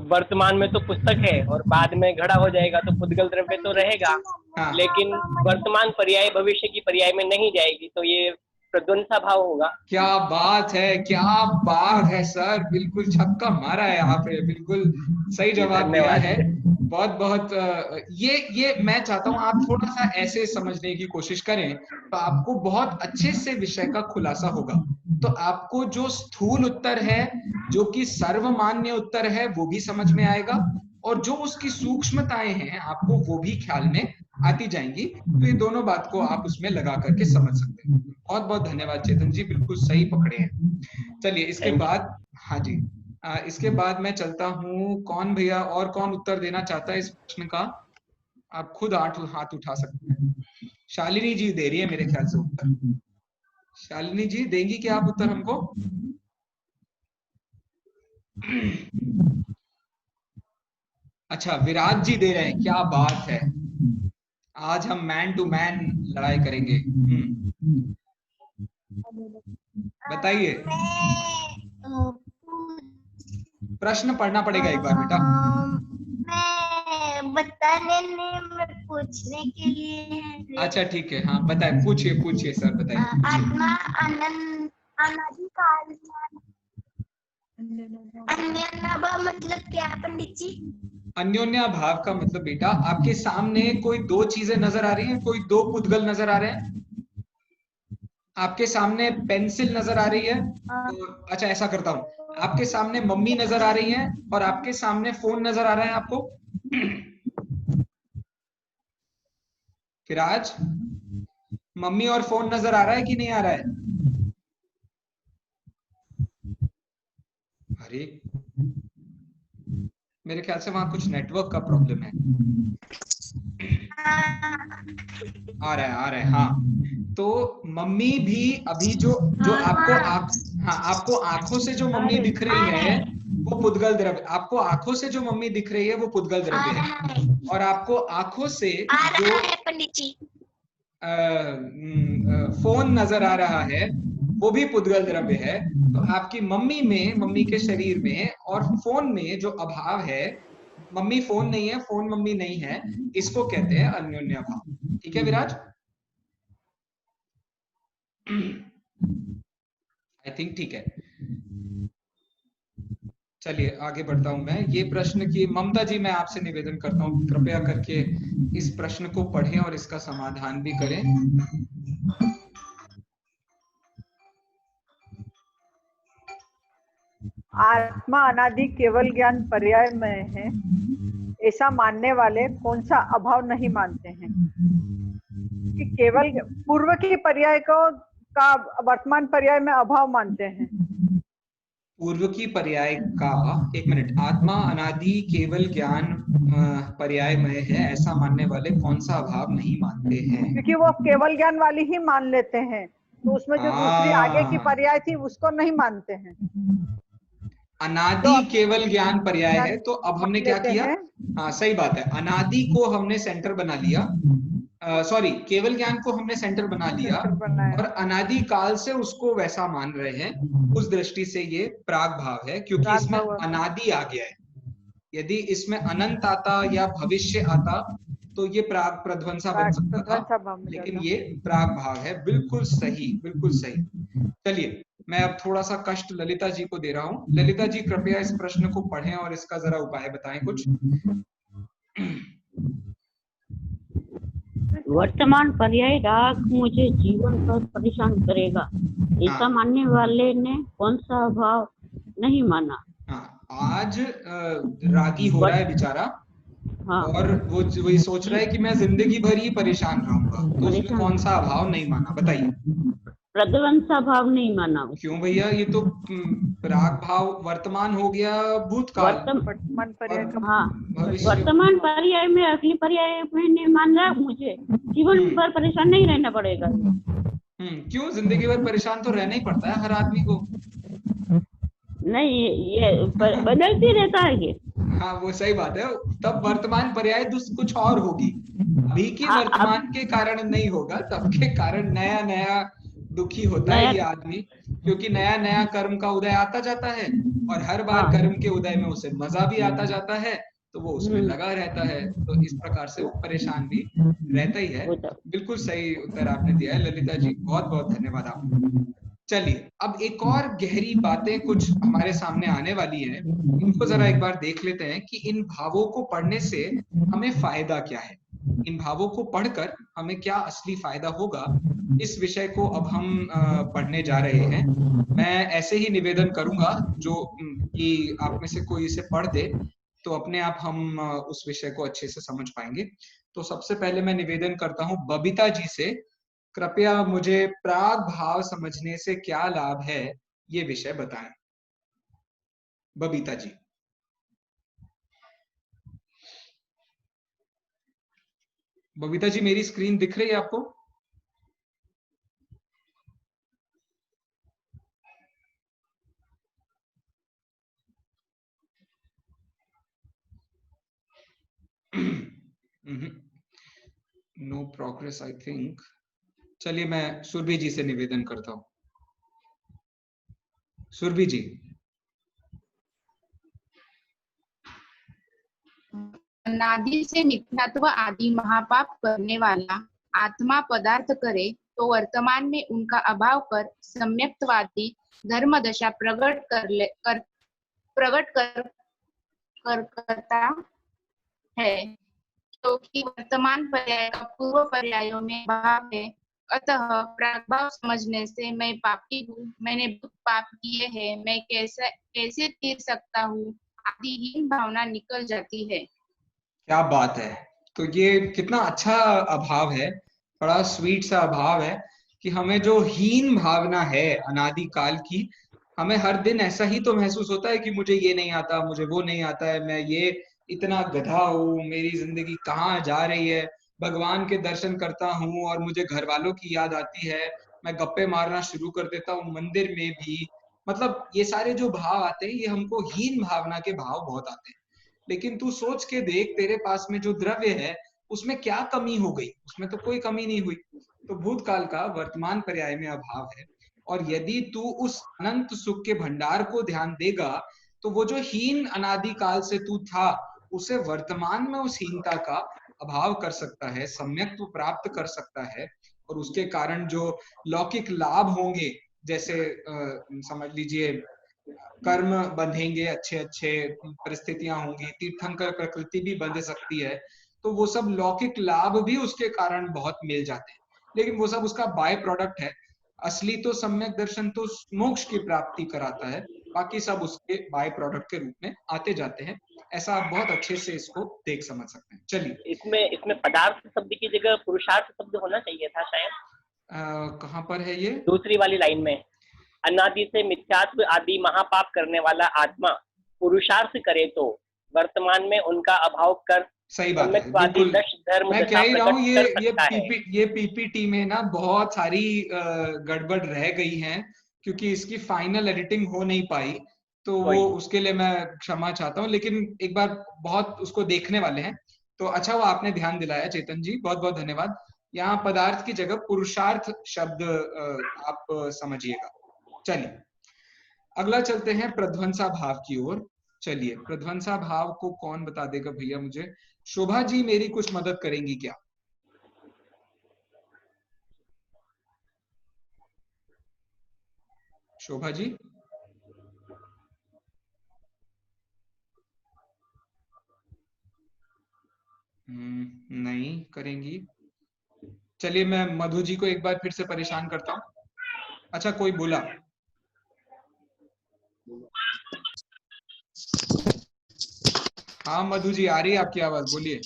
[SPEAKER 7] वर्तमान में तो पुस्तक है और बाद में घड़ा हो जाएगा तो पुद्गल द्रव्य तो रहेगा। हाँ। लेकिन वर्तमान पर्याय भविष्य की पर्याय में नहीं जाएगी तो ये प्रध्वंसा भाव होगा।
[SPEAKER 1] क्या बात है, क्या बात है सर, बिल्कुल छक्का मारा है आपने, बिल्कुल सही जवाब दिया है। बहुत बहुत ये मैं चाहता हूँ आप थोड़ा सा ऐसे समझने की कोशिश करें तो आपको बहुत अच्छे से विषय का खुलासा होगा। तो आपको जो स्थूल उत्तर है, जो कि सर्वमान्य उत्तर है, वो भी समझ में आएगा और जो उसकी सूक्ष्मताएं हैं आपको वो भी ख्याल में आती जाएंगी। तो ये दोनों बात को आप उसमें लगा करके समझ सकते हैं। बहुत बहुत धन्यवाद चेतन जी, बिल्कुल सही पकड़े हैं। चलिए इसके बाद, हाँ जी, इसके बाद मैं चलता हूँ। कौन भैया और कौन उत्तर देना चाहता है इस प्रश्न का? आप खुद हाथ उठा सकते हैं। शालिनी जी दे रही है मेरे ख्याल से उत्तर। शालिनी जी देंगी क्या आप उत्तर हमको? अच्छा, विराज जी दे रहे हैं, क्या बात है। आज हम मैन टू मैन लड़ाई करेंगे। बताइए, प्रश्न पढ़ना पड़ेगा एक बार बेटा।
[SPEAKER 9] मैं बताने में पूछने के लिए।
[SPEAKER 1] अच्छा ठीक है, हाँ बताए, पूछिए पूछिए सर, बताइए।
[SPEAKER 9] आत्मा अनादि काल अन्योन्या भाव मतलब क्या पंडित जी?
[SPEAKER 1] अन्योन्या भाव का मतलब बेटा, आपके सामने कोई दो चीजें नजर आ रही हैं, कोई दो पुद्गल नजर आ रहे हैं। आपके सामने पेंसिल नजर आ रही है तो अच्छा ऐसा करता हूँ, आपके सामने मम्मी नजर आ रही है और आपके सामने फोन नजर आ रहा है आपको। फिराज, मम्मी और फोन नजर आ रहा है कि नहीं आ रहा है? अरे मेरे ख्याल से वहां कुछ नेटवर्क का प्रॉब्लम है। आ रहा है हाँ। तो मम्मी भी अभी जो आपको आंखों से जो मम्मी दिख रही है वो पुद्गल द्रव्य, आपको आंखों से जो मम्मी दिख रही है वो पुद्गल द्रव्य है, और आपको आंखों से जो फोन नजर आ रहा है वो भी पुद्गल द्रव्य है। तो आपकी मम्मी में, मम्मी के शरीर में और फोन में जो अभाव है, मम्मी फोन नहीं है, फोन मम्मी नहीं है, इसको कहते हैं अन्योन्या भाव। ठीक है विराज? आई थिंक ठीक है। चलिए आगे बढ़ता हूं मैं। ये प्रश्न की ममता जी, मैं आपसे निवेदन करता हूं कृपया करके इस प्रश्न को पढ़ें और इसका समाधान भी करें।
[SPEAKER 5] आत्मा अनादि केवल ज्ञान पर्याय में है, ऐसा मानने वाले कौन सा अभाव नहीं मानते हैं? कि केवल पूर्व की पर्याय को का वर्तमान पर्याय में अभाव मानते हैं।
[SPEAKER 1] पूर्व की पर्याय का, एक मिनट, आत्मा अनादि केवल ज्ञान पर्याय में है ऐसा मानने वाले कौन सा अभाव नहीं मानते हैं?
[SPEAKER 5] क्योंकि वो केवल ज्ञान वाली ही मान लेते हैं, तो उसमें जो दूसरी आगे की पर्याय थी उसको नहीं मानते हैं।
[SPEAKER 1] अनादि तो केवल ज्ञान पर्याय है, तो अब हमने क्या किया? हाँ सही बात है, अनादि को हमने सेंटर बना लिया, सॉरी केवल ज्ञान को हमने सेंटर बना लिया और अनादि काल से उसको वैसा मान रहे हैं। उस दृष्टि से ये प्राग भाव है, क्योंकि इसमें अनादि आ गया है। यदि इसमें अनंत आता या भविष्य आता तो ये प्राग प्रध्वंसा बन सकता था, लेकिन ये प्राग भाव है। बिल्कुल सही, बिल्कुल सही। चलिए मैं अब थोड़ा सा कष्ट ललिता जी को दे रहा हूँ। ललिता जी कृपया इस प्रश्न को पढ़ें और इसका जरा उपाय बताएं कुछ।
[SPEAKER 4] वर्तमान पर्याय राग मुझे जीवन पर परेशान करेगा, ऐसा मानने वाले ने कौन सा अभाव नहीं माना?
[SPEAKER 1] आज रागी हो रहा है बेचारा, और वो वही सोच रहा है कि मैं जिंदगी भर ही परेशान रहूंगा, तो उसमें कौन सा अभाव नहीं माना, बताइए।
[SPEAKER 4] प्रध्वंसा भाव नहीं माना।
[SPEAKER 1] क्यों भैया, ये तो प्राग भाव वर्तमान हो गया, भूतकाल
[SPEAKER 5] वर्तमान पर्याय का
[SPEAKER 4] हाँ वर्तमान पर्याय में अगली पर्याय में नहीं मान रहा, मुझे जीवन भर परेशान नहीं रहना पड़ेगा।
[SPEAKER 1] क्यों, जिंदगी भर परेशान तो रहना ही पड़ता है हर आदमी को।
[SPEAKER 4] नहीं ये बदलती रहता है ये।
[SPEAKER 1] हाँ वो सही बात है, तब वर्तमान पर्याय कुछ और होगी, अभी की वर्तमान के कारण नहीं होगा, तब के कारण नया नया दुखी होता है ये आदमी, क्योंकि नया नया कर्म का उदय आता जाता है और हर बार कर्म के उदय में उसे मजा भी आता जाता है, तो वो उसमें लगा रहता है, तो इस प्रकार से वो परेशान भी रहता ही है। बिल्कुल सही उत्तर आपने दिया है ललिता जी, बहुत बहुत धन्यवाद आपको। चलिए अब एक और गहरी बातें कुछ हमारे सामने आने वाली है, इनको जरा एक बार देख लेते हैं कि इन भावों को पढ़ने से हमें फायदा क्या है, इन भावों को पढ़कर हमें क्या असली फायदा होगा, इस विषय को अब हम पढ़ने जा रहे हैं। मैं ऐसे ही निवेदन करूंगा जो कि आप में से कोई इसे पढ़ दे तो अपने आप हम उस विषय को अच्छे से समझ पाएंगे। तो सबसे पहले मैं निवेदन करता हूं बबीता जी से, कृपया मुझे प्राग भाव समझने से क्या लाभ है ये विषय बताएं। बबीता जी। बबीता जी मेरी स्क्रीन दिख रही है आपको? No progress I think. चलिए मैं सुरभि जी से निवेदन करता हूं। सुरभि जी।
[SPEAKER 3] अनादि से मिथ्यात्व आदि महापाप करने वाला आत्मा पदार्थ करे तो वर्तमान में उनका अभाव कर सम्यक्तवादी धर्म दशा प्रकट करता है, क्योंकि वर्तमान पर्याय का पूर्व पर्यायों में भाव है। अतः प्रागभाव समझने से मैं पापी हूँ, मैंने बहुत पाप किए हैं, मैं कैसे तीर सकता हूँ आदि हीन भावना निकल जाती है।
[SPEAKER 1] क्या बात है, तो ये कितना अच्छा अभाव है, बड़ा स्वीट सा अभाव है कि हमें जो हीन भावना है अनादि काल की, हमें हर दिन ऐसा ही तो महसूस होता है कि मुझे ये नहीं आता, मुझे वो नहीं आता है, मैं ये इतना गधा हूँ, मेरी जिंदगी कहाँ जा रही है, भगवान के दर्शन करता हूँ और मुझे घर वालों की याद आती है, मैं गप्पे मारना शुरू कर देता हूँ मंदिर में भी। मतलब ये सारे जो भाव आते हैं ये हमको हीन भावना के भाव बहुत आते हैं। लेकिन तू सोच के देख, तेरे पास में जो द्रव्य है उसमें क्या कमी हो गई, उसमें तो कोई कमी नहीं हुई। तो भूतकाल का वर्तमान पर्याय में अभाव है, और यदि तू उस अनंत सुख के भंडार को ध्यान देगा तो वो जो हीन अनादि काल से तू था उसे वर्तमान में उस हीनता का अभाव कर सकता है, सम्यक्त्व प्राप्त कर सकता है, और उसके कारण जो लौकिक लाभ होंगे, जैसे समझ लीजिए कर्म बंधेंगे, अच्छे अच्छे परिस्थितियां होंगी, तीर्थंकर प्रकृति भी बंध सकती है, तो वो सब लौकिक लाभ भी उसके कारण बहुत मिल जाते हैं, लेकिन वो सब उसका बाय प्रोडक्ट है। असली तो सम्यक दर्शन तो मोक्ष की प्राप्ति कराता है, बाकी सब उसके बाय प्रोडक्ट के रूप में आते जाते हैं। ऐसा आप बहुत अच्छे से इसको देख समझ सकते हैं। चलिए
[SPEAKER 7] इसमें पदार्थ शब्द की जगह पुरुषार्थ शब्द होना चाहिए था शायद।
[SPEAKER 1] कहाँ पर है ये?
[SPEAKER 7] दूसरी वाली लाइन में, अनादि से मिथ्यात्व आदि महापाप करने वाला आत्मा पुरुषार्थ करे तो वर्तमान में उनका अभाव कर।
[SPEAKER 1] सही बात है, बिल्कुल मैं कह ही रहा हूँ, ये पीपीटी में ना बहुत सारी गड़बड़ रह गई हैं, क्योंकि इसकी फाइनल एडिटिंग हो नहीं पाई, तो वो उसके लिए मैं क्षमा चाहता हूँ, लेकिन एक बार बहुत उसको देखने वाले हैं। तो अच्छा वो आपने ध्यान दिलाया चेतन जी, बहुत बहुत धन्यवाद। यहाँ पदार्थ की जगह पुरुषार्थ शब्द आप समझिएगा। चलिए अगला चलते हैं प्रध्वंसा भाव की ओर। चलिए प्रध्वंसा भाव को कौन बता देगा भैया मुझे? शोभा जी मेरी कुछ मदद करेंगी क्या? शोभा जी? नहीं करेंगी। चलिए मैं मधु जी को एक बार फिर से परेशान करता हूँ। अच्छा कोई बोला? हाँ मधु जी आ रही है आपकी आवाज, बोलिए।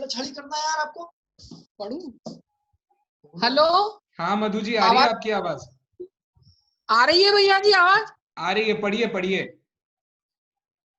[SPEAKER 10] छड़ी करना है यार आपको। पढ़ूं? हेलो
[SPEAKER 1] हाँ मधु जी, आ रही है आपकी आवाज?
[SPEAKER 10] आ रही है भैया जी आवाज?
[SPEAKER 1] आ रही है, पढ़िए पढ़िए।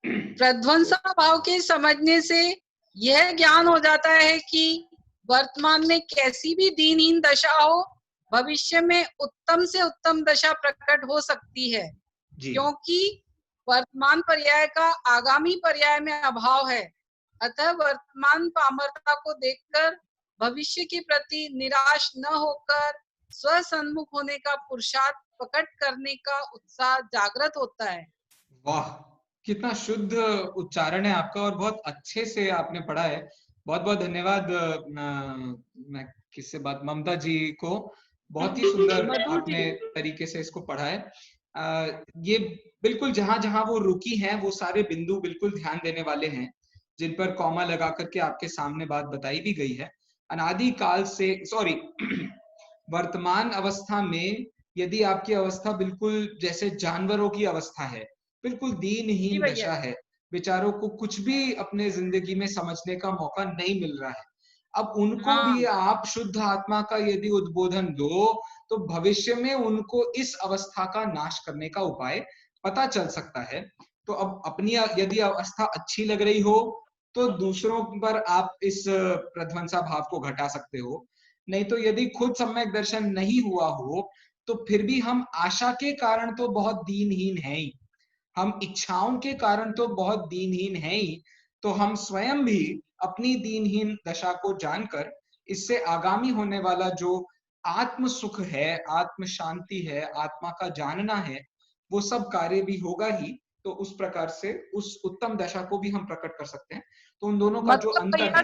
[SPEAKER 10] प्रध्वंसा भाव के समझने से यह ज्ञान हो जाता है कि वर्तमान में कैसी भी दीनहीन दशा हो, भविष्य में उत्तम से उत्तम दशा प्रकट हो सकती है, क्योंकि वर्तमान पर्याय का आगामी पर्याय में अभाव है। अतः वर्तमान पामरता को देखकर भविष्य के प्रति निराश न होकर स्वसन्मुख होने का पुरुषार्थ प्रकट करने का उत्साह जागृत होता है।
[SPEAKER 1] वाह, कितना शुद्ध उच्चारण है आपका और बहुत अच्छे से आपने पढ़ा है। बहुत बहुत धन्यवाद। मैं किससे बात, ममता जी को, बहुत ही सुंदर आपने तरीके से इसको पढ़ा है। ये बिल्कुल जहां जहां वो रुकी हैं वो सारे बिंदु बिल्कुल ध्यान देने वाले हैं, जिन पर कॉमा लगा करके आपके सामने बात बताई भी गई है। अनादि काल से, सॉरी वर्तमान अवस्था में यदि आपकी अवस्था बिल्कुल जैसे जानवरों की अवस्था है, बिल्कुल दीनहीन दशा है, बेचारों को कुछ भी अपने जिंदगी में समझने का मौका नहीं मिल रहा है, अब उनको भी आप शुद्ध आत्मा का यदि उद्बोधन दो तो भविष्य में उनको इस अवस्था का नाश करने का उपाय पता चल सकता है। तो अब अपनी यदि अवस्था अच्छी लग रही हो तो दूसरों पर आप इस प्रध्वंसा भाव को घटा सकते हो, नहीं तो यदि खुद सम्यक दर्शन नहीं हुआ हो तो फिर भी हम आशा के कारण तो बहुत दीनहीन हैं ही, हम इच्छाओं के कारण तो बहुत दीनहीन हैं ही, तो हम स्वयं भी अपनी दीनहीन दशा को जानकर इससे आगामी होने वाला जो आत्म सुख है, आत्म शांति है, आत्मा का जानना है, वो सब कार्य भी होगा ही। तो उस प्रकार से उस उत्तम दशा को भी हम प्रकट कर सकते हैं। तो उन दोनों का जो अंतर है,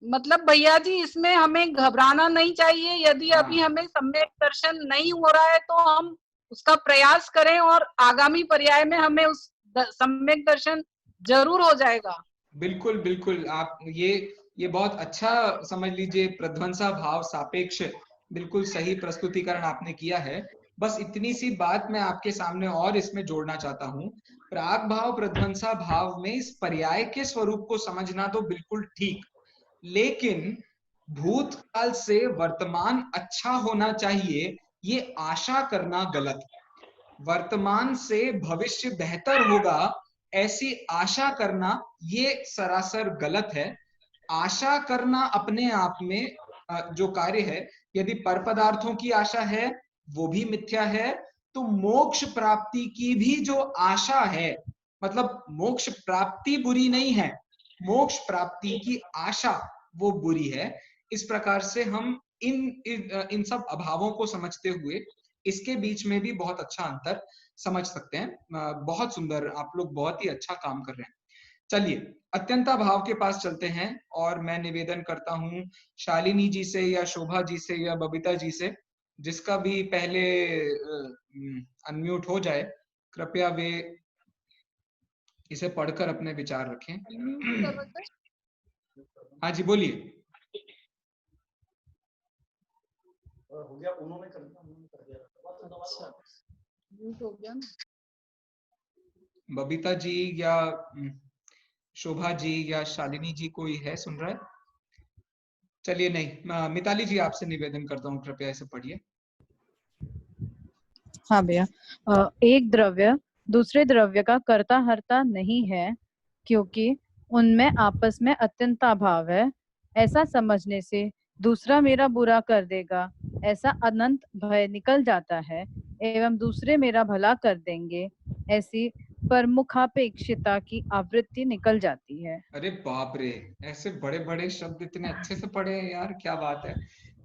[SPEAKER 10] मतलब भैया जी इसमें हमें घबराना नहीं चाहिए। यदि अभी हमें सम्यक दर्शन नहीं हो रहा है तो हम उसका प्रयास करें और आगामी पर्याय में हमें उस सम्यक दर्शन जरूर हो जाएगा।
[SPEAKER 1] बिल्कुल बिल्कुल, आप ये बहुत अच्छा समझ लीजिए, प्रध्वंसा भाव सापेक्ष बिल्कुल सही प्रस्तुतिकरण आपने किया है। बस इतनी सी बात मैं आपके सामने और इसमें जोड़ना चाहता हूँ। प्राग भाव प्रध्वंसा भाव में इस पर्याय के स्वरूप को समझना तो बिल्कुल ठीक, लेकिन भूतकाल से वर्तमान अच्छा होना चाहिए ये आशा करना गलत। वर्तमान से भविष्य बेहतर होगा ऐसी आशा करना ये सरासर गलत है। आशा करना अपने आप में जो कार्य है, यदि पर पदार्थों की आशा है वो भी मिथ्या है, तो मोक्ष प्राप्ति की भी जो आशा है, मतलब मोक्ष प्राप्ति बुरी नहीं है, मोक्ष प्राप्ति की आशा वो बुरी है। इस प्रकार से हम इन सब अभावों को समझते हुए इसके बीच में भी बहुत अच्छा अंतर समझ सकते हैं। बहुत सुंदर, आप लोग बहुत ही अच्छा काम कर रहे हैं। चलिए अत्यंता भाव के पास चलते हैं और मैं निवेदन करता हूं शालिनी जी से या शोभा जी से या बबीता जी से, जिसका भी पहले अनम्यूट हो जाए, कृपया वे इसे पढ़कर अपने विचार रखें। हाँ जी बोलिए। हो गया, उन्होंने कर दिया। बबीता जी या शोभा जी या शालिनी जी कोई है सुन रहा है? चलिए नहीं, मिताली जी आपसे निवेदन करता हूँ, कृपया इसे पढ़िए।
[SPEAKER 8] हाँ भैया, एक द्रव्य दूसरे द्रव्य का कर्ता हर्ता नहीं है, क्योंकि उनमें आपस में अत्यंता भाव है। ऐसा समझने से दूसरा मेरा बुरा कर देगा ऐसा अनंत भय निकल जाता है, एवं दूसरे मेरा भला कर देंगे ऐसी परमुखापेक्षिता की आवृत्ति निकल जाती है।
[SPEAKER 1] अरे बाप रे, ऐसे बड़े बड़े शब्द इतने अच्छे से पढ़े हैं यार, क्या बात है,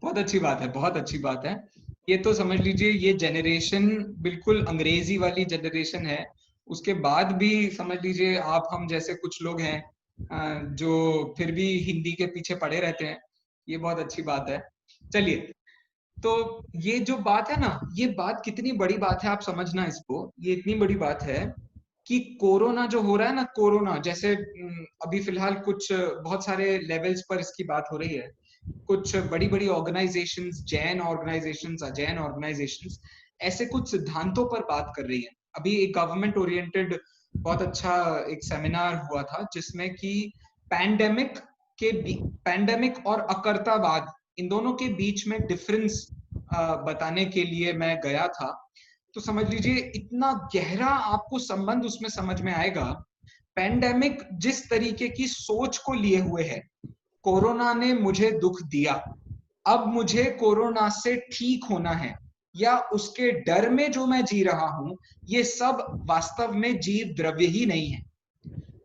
[SPEAKER 1] बहुत अच्छी बात है, बहुत अच्छी बात है। ये तो समझ लीजिए ये जनरेशन बिल्कुल अंग्रेजी वाली जनरेशन है, उसके बाद भी समझ लीजिए आप हम जैसे कुछ लोग हैं जो फिर भी हिंदी के पीछे पड़े रहते हैं, ये बहुत अच्छी बात है। चलिए, तो ये जो बात है ना, ये बात कितनी बड़ी बात है आप समझना इसको। ये इतनी बड़ी बात है कि कोरोना जो हो रहा है ना, कोरोना जैसे अभी फिलहाल कुछ बहुत सारे लेवल्स पर इसकी बात हो रही है, कुछ बड़ी बड़ी ऑर्गेनाइजेशंस, जैन ऑर्गेनाइजेशंस, अजैन ऑर्गेनाइजेशंस ऐसे कुछ सिद्धांतों पर बात कर रही है। अभी एक गवर्नमेंट ओरिएंटेड बहुत अच्छा एक सेमिनार हुआ था जिसमें कि पैंडेमिक और अकर्तावाद इन दोनों के बीच में डिफरेंस बताने के लिए मैं गया था। तो समझ लीजिए इतना गहरा आपको संबंध उसमें समझ में आएगा। पैंडेमिक जिस तरीके की सोच को लिए हुए है, कोरोना ने मुझे दुख दिया, अब मुझे कोरोना से ठीक होना है, या उसके डर में जो मैं जी रहा हूं, ये सब वास्तव में जीव द्रव्य ही नहीं है।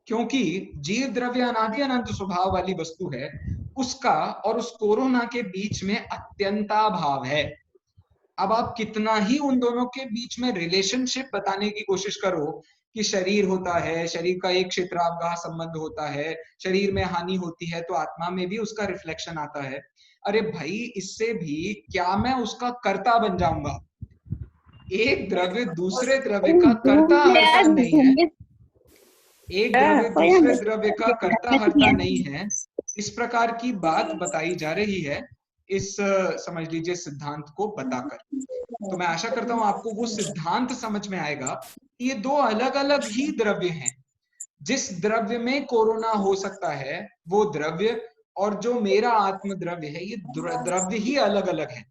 [SPEAKER 1] क्योंकि जीव द्रव्य अनादि अनंत स्वभाव वाली वस्तु है, उसका और उस कोरोना के बीच में अत्यंताभाव है। अब आप कितना ही उन दोनों के बीच में रिलेशनशिप बताने की कोशिश करो कि शरीर होता है, शरीर का एक क्षेत्र आपका संबंध होता है, शरीर में हानि होती है तो आत्मा में भी उसका रिफ्लेक्शन आता है। अरे भाई, इससे भी क्या मैं उसका कर्ता बन जाऊंगा? एक द्रव्य दूसरे द्रव्य का कर्ता हर्ता नहीं है, एक द्रव्य दूसरे द्रव्य का कर्ता हर्ता नहीं है। इस प्रकार की बात बताई जा रही है इस समझ लीजिए सिद्धांत को बताकर। तो मैं आशा करता हूं आपको वो सिद्धांत समझ में आएगा। ये दो अलग अलग ही द्रव्य हैं। जिस द्रव्य में कोरोना हो सकता है वो द्रव्य, और जो मेरा आत्म द्रव्य है, ये द्रव्य ही अलग अलग है।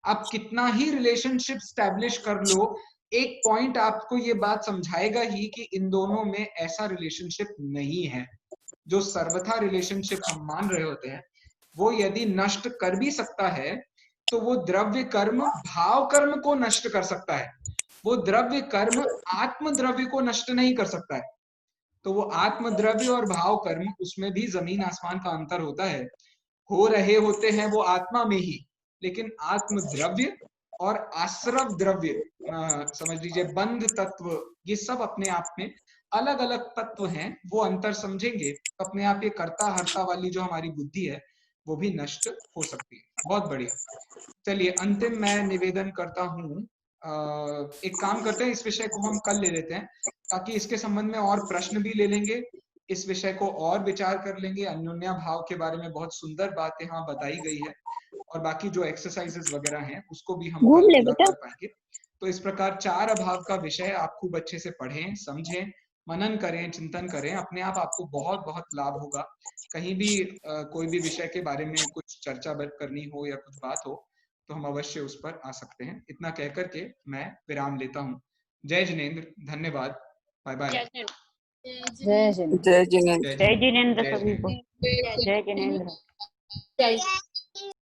[SPEAKER 1] आप कितना ही रिलेशनशिप स्टैब्लिश कर लो, एक पॉइंट आपको ये बात समझाएगा ही कि इन दोनों में ऐसा रिलेशनशिप नहीं है। जो सर्वथा रिलेशनशिप हम मान रहे होते हैं, वो यदि नष्ट कर भी सकता है तो वो द्रव्य कर्म भाव कर्म को नष्ट कर सकता है, वो द्रव्य कर्म आत्म द्रव्य को नष्ट नहीं कर सकता है। तो वो आत्म द्रव्य और भाव कर्म, उसमें भी जमीन आसमान का अंतर होता है। हो रहे होते हैं वो आत्मा में ही, लेकिन आत्म द्रव्य और आश्रव द्रव्य, समझ लीजिए बंध तत्व, ये सब अपने आप में अलग अलग तत्व हैं। वो अंतर समझेंगे तो अपने आप ये कर्ता हर्ता वाली जो हमारी बुद्धि है वो भी नष्ट हो सकती है। बहुत बढ़िया। चलिए अंतिम मैं निवेदन करता हूँ, एक काम करते हैं, इस विषय को हम कल ले लेते हैं ताकि इसके संबंध में और प्रश्न भी ले लेंगे, इस विषय को और विचार कर लेंगे। अन्योन्या भाव के बारे में बहुत सुंदर बातें यहाँ बताई गई है, और बाकी जो एक्सरसाइजेस वगैरह हैं उसको भी हम कल पूरा कर पाएंगे। तो इस प्रकार चार अभाव का विषय आप खूब अच्छे से पढ़ें, समझें, मनन करें, चिंतन करें। अपने आप आपको बहुत बहुत लाभ होगा। कहीं भी कोई भी विषय के बारे में कुछ चर्चा करनी हो या कुछ बात हो तो हम अवश्य उस पर आ सकते हैं। इतना कहकर के मैं विराम लेता हूँ। जय जिनेंद्र, धन्यवाद, बाय बाय।
[SPEAKER 8] जय जिनेंद्र।
[SPEAKER 4] जय जिनेंद्र सभी को। जय जिनेंद्र।